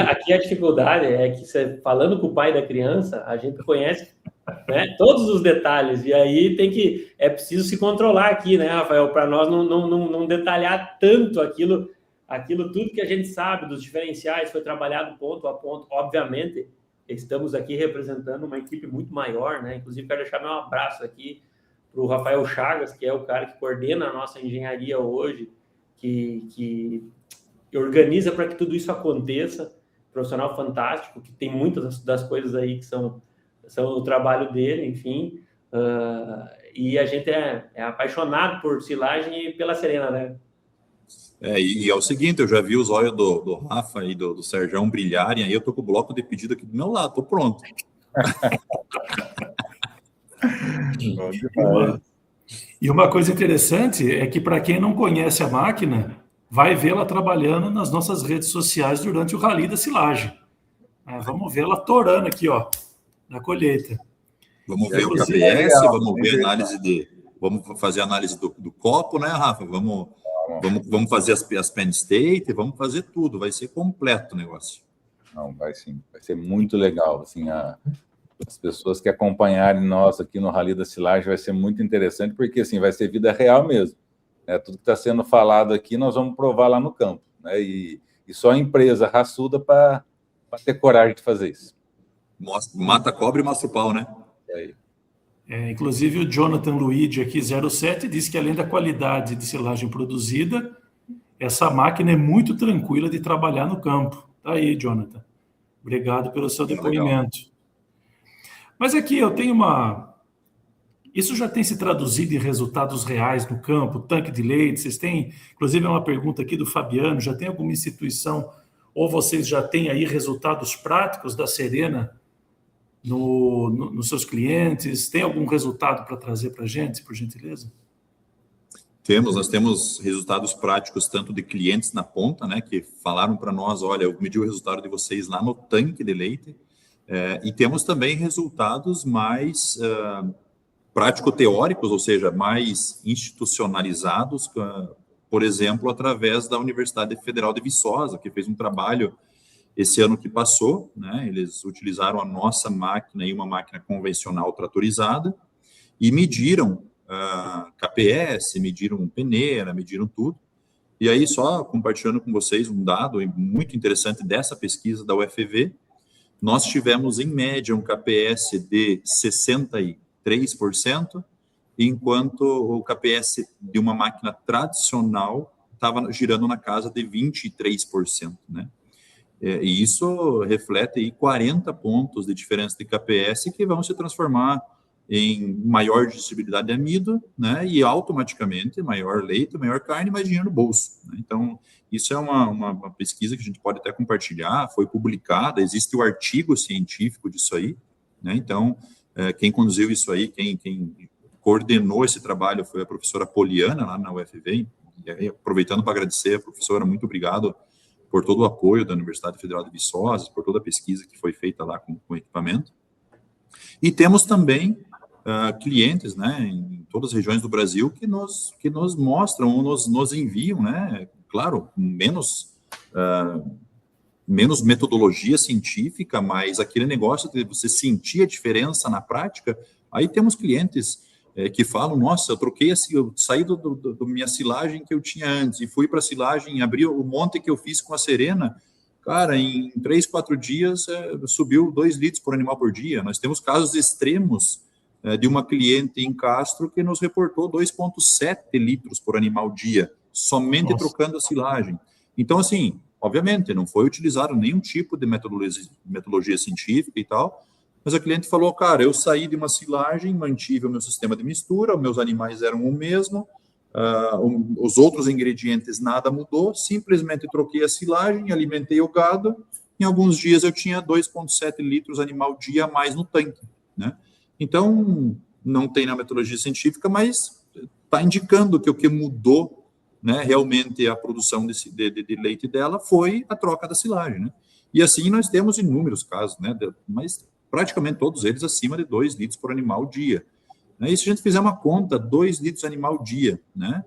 Aqui a dificuldade é que, falando com o pai da criança, a gente conhece, né, todos os detalhes, e aí é preciso se controlar aqui, né, Rafael, para nós não detalhar tanto aquilo tudo que a gente sabe dos diferenciais, foi trabalhado ponto a ponto. Obviamente, estamos aqui representando uma equipe muito maior, né? Inclusive, quero deixar meu abraço aqui para o Rafael Chagas, que é o cara que coordena a nossa engenharia hoje, que organiza para que tudo isso aconteça, profissional fantástico, que tem muitas das coisas aí que são o trabalho dele, enfim, e a gente é apaixonado por silagem e pela Serena, né? E é o seguinte, eu já vi os olhos do Rafa e do Serjão brilharem, aí eu tô com o bloco de pedido aqui do meu lado, tô pronto. E uma coisa interessante é que, para quem não conhece a máquina, vai vê-la trabalhando nas nossas redes sociais durante o Rally da Silagem. Vamos vê-la torando aqui, ó, na colheita. Vamos ver o KPS, vamos ver vamos fazer análise do copo, né, Rafa? Vamos fazer as Penn State, vamos fazer tudo, vai ser completo o negócio. Não, vai sim, vai ser muito legal. Assim, as pessoas que acompanharem nós aqui no Rally da Silagem vai ser muito interessante, porque assim, vai ser vida real mesmo. Né? Tudo que está sendo falado aqui, nós vamos provar lá no campo. Né? E só a empresa raçuda para ter coragem de fazer isso. Mata cobre e mostra o pau, né? Inclusive o Jonathan Luigi aqui, 07, disse que além da qualidade de silagem produzida, essa máquina é muito tranquila de trabalhar no campo. Tá aí, Jonathan. Obrigado pelo seu depoimento. Legal. Mas aqui eu tenho Isso já tem se traduzido em resultados reais no campo, tanque de leite? Vocês têm, inclusive, uma pergunta aqui do Fabiano, já tem alguma instituição, ou vocês já têm aí resultados práticos da Serena nos seus clientes? Tem algum resultado para trazer para a gente, por gentileza? Nós temos resultados práticos tanto de clientes na ponta, né, que falaram para nós, olha, eu medi o resultado de vocês lá no tanque de leite, E temos também resultados mais prático-teóricos, ou seja, mais institucionalizados, por exemplo, através da Universidade Federal de Viçosa, que fez um trabalho esse ano que passou, né? Eles utilizaram a nossa máquina e uma máquina convencional tratorizada e mediram KPS, mediram peneira, mediram tudo. E aí, só compartilhando com vocês um dado muito interessante dessa pesquisa da UFV, nós tivemos, em média, um KPS de 63%, enquanto o KPS de uma máquina tradicional estava girando na casa de 23%, né? E isso reflete aí 40 pontos de diferença de KPS que vão se transformar em maior digestibilidade de amido, né? E automaticamente maior leite, maior carne, mais dinheiro no bolso, né? Então, isso é uma pesquisa que a gente pode até compartilhar, foi publicada, existe o artigo científico disso aí, né? Então, quem conduziu isso aí, quem coordenou esse trabalho foi a professora Poliana, lá na UFV, e aí, aproveitando para agradecer a professora, muito obrigado por todo o apoio da Universidade Federal de Viçosa, por toda a pesquisa que foi feita lá com o equipamento. E temos também clientes, né, em todas as regiões do Brasil que nos mostram, ou nos enviam, né, claro, menos metodologia científica, mas aquele negócio de você sentir a diferença na prática. Aí temos clientes que falam, nossa, eu saí do minha silagem que eu tinha antes e fui para a silagem, abri o monte que eu fiz com a Serena, cara, em 3, 4 dias subiu 2 litros por animal por dia. Nós temos casos extremos de uma cliente em Castro que nos reportou 2,7 litros por animal dia, somente trocando a silagem. Então, assim, obviamente, não foi utilizado nenhum tipo de metodologia científica e tal, mas a cliente falou, cara, eu saí de uma silagem, mantive o meu sistema de mistura, os meus animais eram o mesmo, os outros ingredientes nada mudou, simplesmente troquei a silagem, alimentei o gado, em alguns dias eu tinha 2,7 litros animal dia a mais no tanque, né? Então, não tem na metodologia científica, mas está indicando que o que mudou, né, realmente a produção de leite dela foi a troca da silagem, né? E assim nós temos inúmeros casos, né, mas praticamente todos eles acima de 2 litros por animal dia. E se a gente fizer uma conta, 2 litros animal dia, né?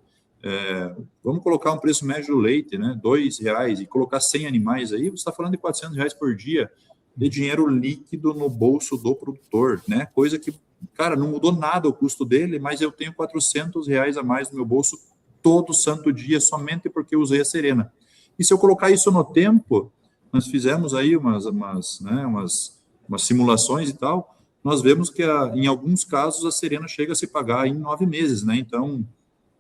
Vamos colocar um preço médio do leite, né? R$2, e colocar 100 animais aí, você está falando de R$400 por dia de dinheiro líquido no bolso do produtor, né? Coisa que, cara, não mudou nada o custo dele, mas eu tenho R$400 a mais no meu bolso todo santo dia, somente porque eu usei a Serena. E se eu colocar isso no tempo, nós fizemos aí umas simulações e tal, nós vemos que em alguns casos a Serena chega a se pagar em 9 meses, né? Então,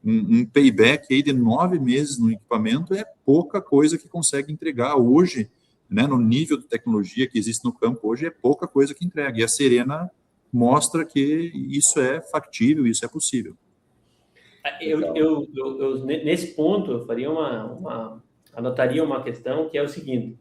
um payback aí de 9 meses no equipamento é pouca coisa que consegue entregar hoje, né? No nível de tecnologia que existe no campo hoje, é pouca coisa que entrega. E a Serena mostra que isso é factível, isso é possível. Nesse ponto, eu faria anotaria uma questão que é o seguinte.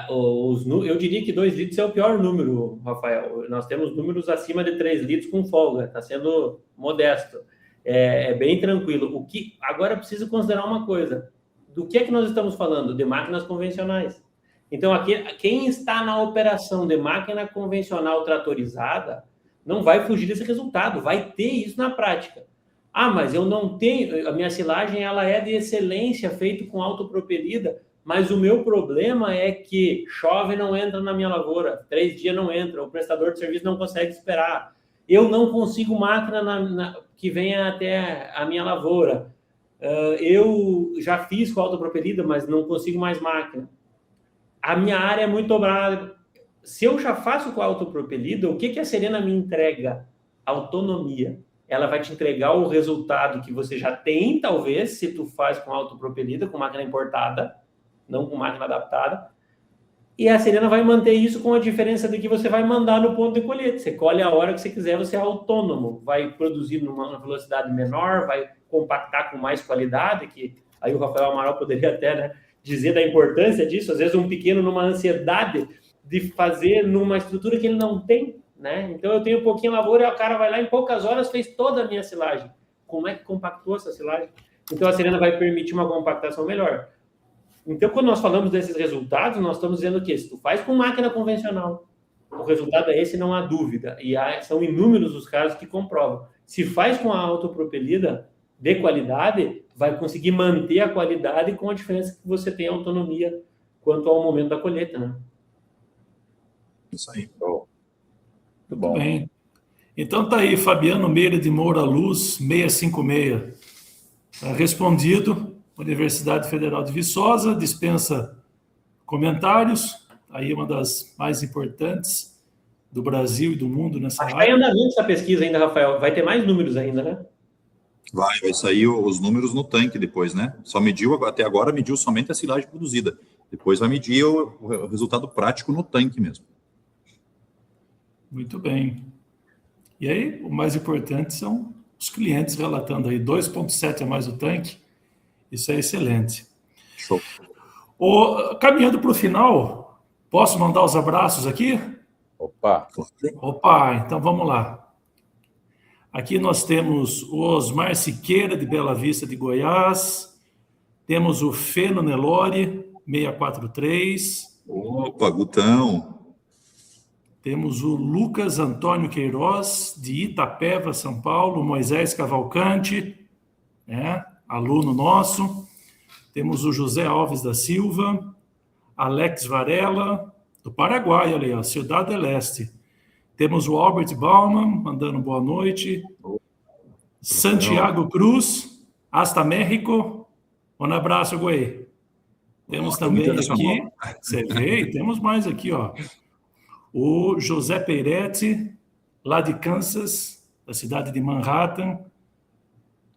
Eu diria que 2 litros é o pior número, Rafael. Nós temos números acima de 3 litros com folga, está sendo modesto. É bem tranquilo. Agora preciso considerar uma coisa. Do que é que nós estamos falando? De máquinas convencionais. Então, quem está na operação de máquina convencional tratorizada não vai fugir desse resultado, vai ter isso na prática. Mas eu não tenho... A minha silagem ela é de excelência, feito com autopropelida, mas o meu problema é que chove e não entra na minha lavoura, 3 dias não entra, o prestador de serviço não consegue esperar, eu não consigo máquina que venha até a minha lavoura, eu já fiz com autopropelida, mas não consigo mais máquina. A minha área é muito dobrada. Se eu já faço com autopropelida, o que a Serena me entrega? Autonomia. Ela vai te entregar o resultado que você já tem, talvez, se tu faz com autopropelida, com máquina importada, não com máquina adaptada, e a Serena vai manter isso com a diferença de que você vai mandar no ponto de colheita. Você colhe a hora que você quiser, você é autônomo, vai produzir numa velocidade menor, vai compactar com mais qualidade, que aí o Rafael Amaral poderia até, né, dizer da importância disso, às vezes um pequeno numa ansiedade de fazer numa estrutura que ele não tem, né? Então eu tenho um pouquinho de lavoura e o cara vai lá em poucas horas fez toda a minha silagem. Como é que compactou essa silagem? Então a Serena vai permitir uma compactação melhor. Então, quando nós falamos desses resultados, nós estamos dizendo que se tu faz com máquina convencional, o resultado é esse, não há dúvida. E são inúmeros os casos que comprovam. Se faz com a autopropelida de qualidade, vai conseguir manter a qualidade com a diferença que você tem autonomia quanto ao momento da colheita, né? Isso aí. Muito bom. Muito bem. Então tá aí, Fabiano Meira de Moura Luz, 656. Tá respondido. Universidade Federal de Viçosa, dispensa comentários. Aí uma das mais importantes do Brasil e do mundo nessa Acho que área. está em andamento essa pesquisa ainda, Rafael. Vai ter mais números ainda, né? Vai sair os números no tanque depois, né? Até agora mediu somente a silagem produzida. Depois vai medir o resultado prático no tanque mesmo. Muito bem. E aí, o mais importante são os clientes relatando aí 2,7 a mais o tanque. Isso é excelente. Show. Caminhando para o final, posso mandar os abraços aqui? Opa, Então vamos lá. Aqui nós temos o Osmar Siqueira, de Bela Vista, de Goiás. Temos o Feno Nelore, 643. Opa, Gutão. Temos o Lucas Antônio Queiroz, de Itapeva, São Paulo. Moisés Cavalcante, né, aluno nosso. Temos o José Alves da Silva. Alex Varela, do Paraguai, olha aí, ó, Cidade del Este. Temos o Albert Bauman, mandando boa noite. Santiago Cruz, hasta México. Um abraço, Goi. Temos também aqui, você vê, temos mais aqui, ó. O José Peiretti, lá de Kansas, da cidade de Manhattan,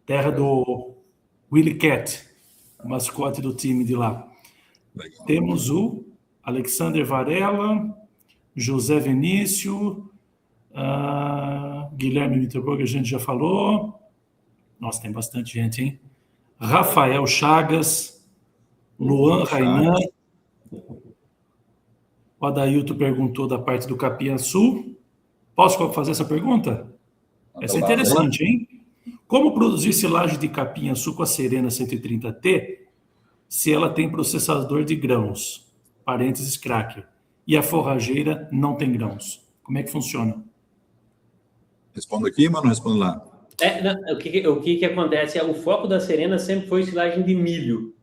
terra do Willie Cat, mascote do time de lá. Legal. Temos o Alexander Varela, José Vinícius, Guilherme Mitterberg, a gente já falou. Nossa, tem bastante gente, hein? Rafael Chagas, Luan Rainan. O Adailton perguntou da parte do Capiaçu. Posso fazer essa pergunta? Essa é interessante, hein? Como produzir silagem de capinha-açu com a Serena 130T se ela tem processador de grãos, parênteses cracker, e a forrageira não tem grãos? Como é que funciona? Respondo aqui, mas não respondo lá. O que acontece é o foco da Serena sempre foi silagem de milho.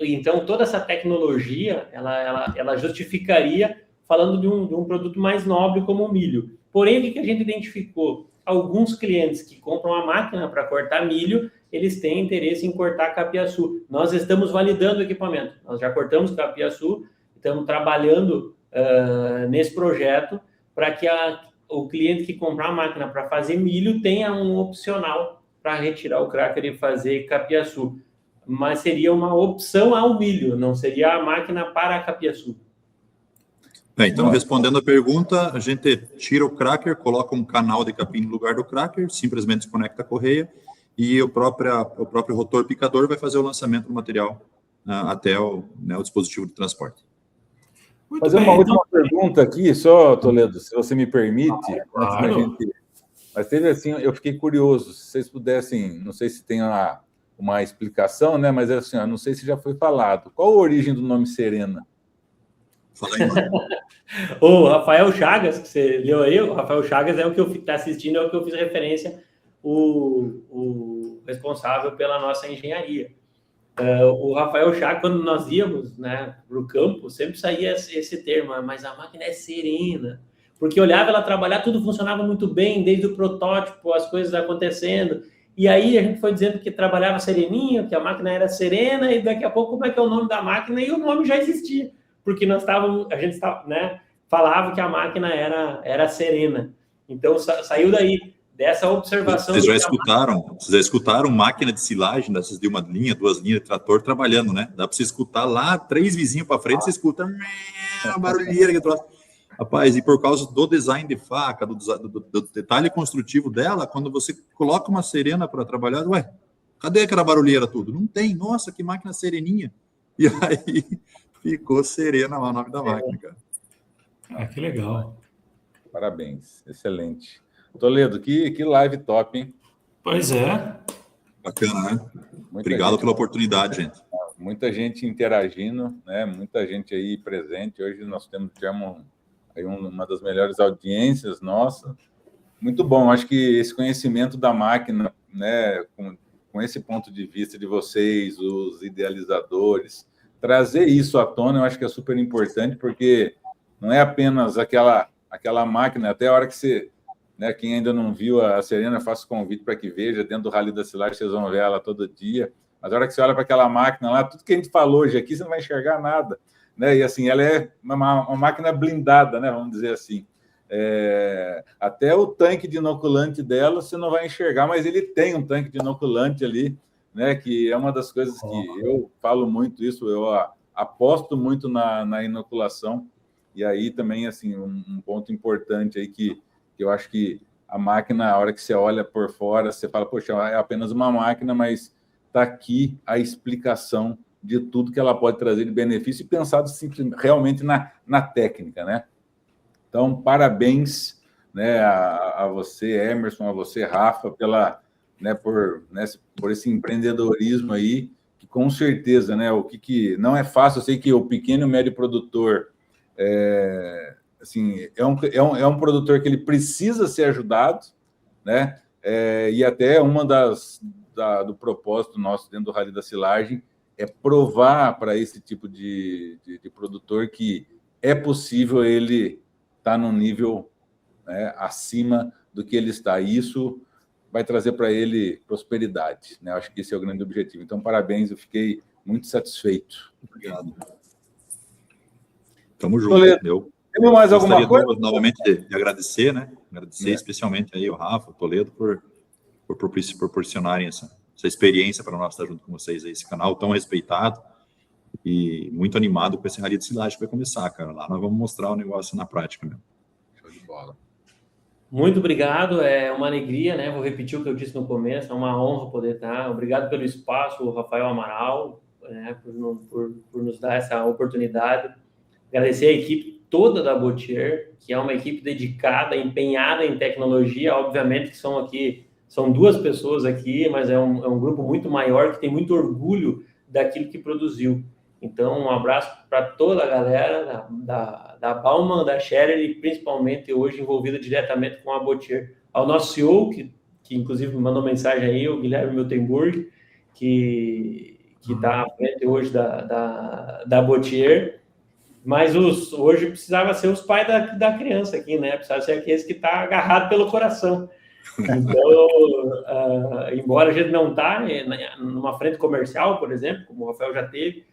Então, toda essa tecnologia, ela justificaria falando de um produto mais nobre como o milho. Porém, o que a gente identificou? Alguns clientes que compram a máquina para cortar milho, eles têm interesse em cortar capiaçu. Nós estamos validando o equipamento. Nós já cortamos capiaçu, estamos trabalhando nesse projeto para que o cliente que comprar a máquina para fazer milho tenha um opcional para retirar o cracker e fazer capiaçu. Mas seria uma opção ao milho, não seria a máquina para capiaçu. Bem, então, respondendo a pergunta, a gente tira o cracker, coloca um canal de capim no lugar do cracker, simplesmente desconecta a correia e o próprio rotor picador vai fazer o lançamento do material até o dispositivo de transporte. Muito fazer bem, uma última pergunta aqui, só, Toledo, se você me permite. Claro. Mas teve assim, eu fiquei curioso, se vocês pudessem, não sei se tem uma explicação, né? Mas assim, não sei se já foi falado. Qual a origem do nome Serena? Fala aí, mano. O Rafael Chagas, que você leu aí, o Rafael Chagas é o que eu está assistindo, é o que eu fiz referência, o responsável pela nossa engenharia. O Rafael Chagas, quando nós íamos, né, para o campo, sempre saía esse termo, mas a máquina é serena, porque olhava ela trabalhar, tudo funcionava muito bem, desde o protótipo, as coisas acontecendo, e aí a gente foi dizendo que trabalhava sereninho, que a máquina era serena, e daqui a pouco como é que é o nome da máquina, e o nome já existia, porque a gente estava, né, falava que a máquina era serena. Então saiu daí, dessa observação. Vocês já escutaram máquina de silagem, dessas de uma linha, 2 linhas de trator trabalhando, né? Dá para você escutar lá, 3 vizinhos para frente, você escuta a barulheira que troço. Rapaz, e por causa do design de faca, do detalhe construtivo dela, quando você coloca uma serena para trabalhar, ué, cadê aquela barulheira tudo? Não tem, nossa, que máquina sereninha. E aí ficou Serena lá o nome da máquina, cara. Que legal. Parabéns, excelente. Toledo, que live top, hein? Pois é. Bacana, né? Obrigado pela oportunidade, gente. Muita gente interagindo, né? Muita gente aí presente. Hoje nós tivemos aí uma das melhores audiências nossa. Muito bom, acho que esse conhecimento da máquina, né, com esse ponto de vista de vocês, os idealizadores, trazer isso à tona, eu acho que é super importante, porque não é apenas aquela máquina, até a hora que você, né, quem ainda não viu a Serena, eu faço convite para que veja, dentro do Rally da Silagem, vocês vão ver ela todo dia, mas a hora que você olha para aquela máquina lá, tudo que a gente falou hoje aqui, você não vai enxergar nada, né, e assim, ela é uma máquina blindada, né, vamos dizer assim. Até o tanque de inoculante dela você não vai enxergar, mas ele tem um tanque de inoculante ali, né? Que é uma das coisas que eu falo muito isso, eu aposto muito na inoculação, e aí também assim um ponto importante aí que eu acho que a máquina, a hora que você olha por fora, você fala, poxa, é apenas uma máquina, mas está aqui a explicação de tudo que ela pode trazer de benefício e pensado realmente na técnica, né? Então, parabéns, né, a você, Emerson, a você, Rafa, por esse empreendedorismo aí, que com certeza, né, o que não é fácil. Eu sei que o pequeno e médio produtor assim, é um produtor que ele precisa ser ajudado, né, e até uma do propósito nosso dentro do Rally da Silagem é provar para esse tipo de produtor que é possível ele está num nível, né, acima do que ele está. E isso vai trazer para ele prosperidade, né? Acho que esse é o grande objetivo. Então, parabéns, eu fiquei muito satisfeito. Obrigado. Tamo junto. Toledo, tem mais alguma coisa? Novamente de agradecer, né? Agradecer especialmente aí o Rafa, o Toledo, por proporcionarem essa experiência para nós estar junto com vocês aí, esse canal tão respeitado. E muito animado com esse Rally de Silagem que vai começar, cara. Lá nós vamos mostrar o negócio na prática mesmo. Show de bola. Muito obrigado, é uma alegria, né? Vou repetir o que eu disse no começo, é uma honra poder estar. Obrigado pelo espaço, Rafael Amaral, né, por nos dar essa oportunidade. Agradecer a equipe toda da Botier, que é uma equipe dedicada, empenhada em tecnologia. Obviamente que são 2 pessoas aqui, mas é um grupo muito maior que tem muito orgulho daquilo que produziu. Então, um abraço para toda a galera da Baumann, da Scherer e principalmente hoje envolvida diretamente com a Botier. Ao nosso CEO, que inclusive me mandou mensagem aí, o Guilherme Miltenburg, que está à frente hoje da Botier, mas hoje precisava ser os pais da criança aqui, né? Precisava ser aqueles que estão agarrados pelo coração. Então, embora a gente não está numa frente comercial, por exemplo, como o Rafael já teve,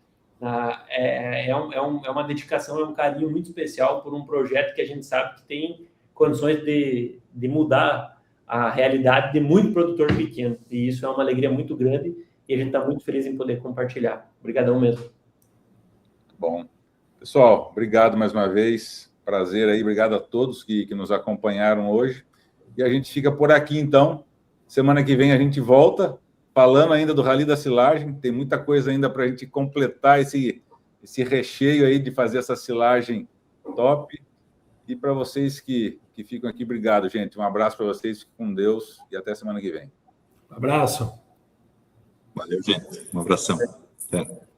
é uma dedicação, é um carinho muito especial por um projeto que a gente sabe que tem condições de mudar a realidade de muito produtor pequeno. E isso é uma alegria muito grande e a gente está muito feliz em poder compartilhar. Obrigadão mesmo. Bom. Pessoal, obrigado mais uma vez. Prazer aí. Obrigado a todos que nos acompanharam hoje. E a gente fica por aqui, então. Semana que vem a gente volta, falando ainda do Rally da Silagem. Tem muita coisa ainda para a gente completar esse recheio aí de fazer essa silagem top. E para vocês que ficam aqui, obrigado, gente. Um abraço para vocês, fiquem com Deus e até semana que vem. Um abraço. Valeu, gente. Um abração. Até.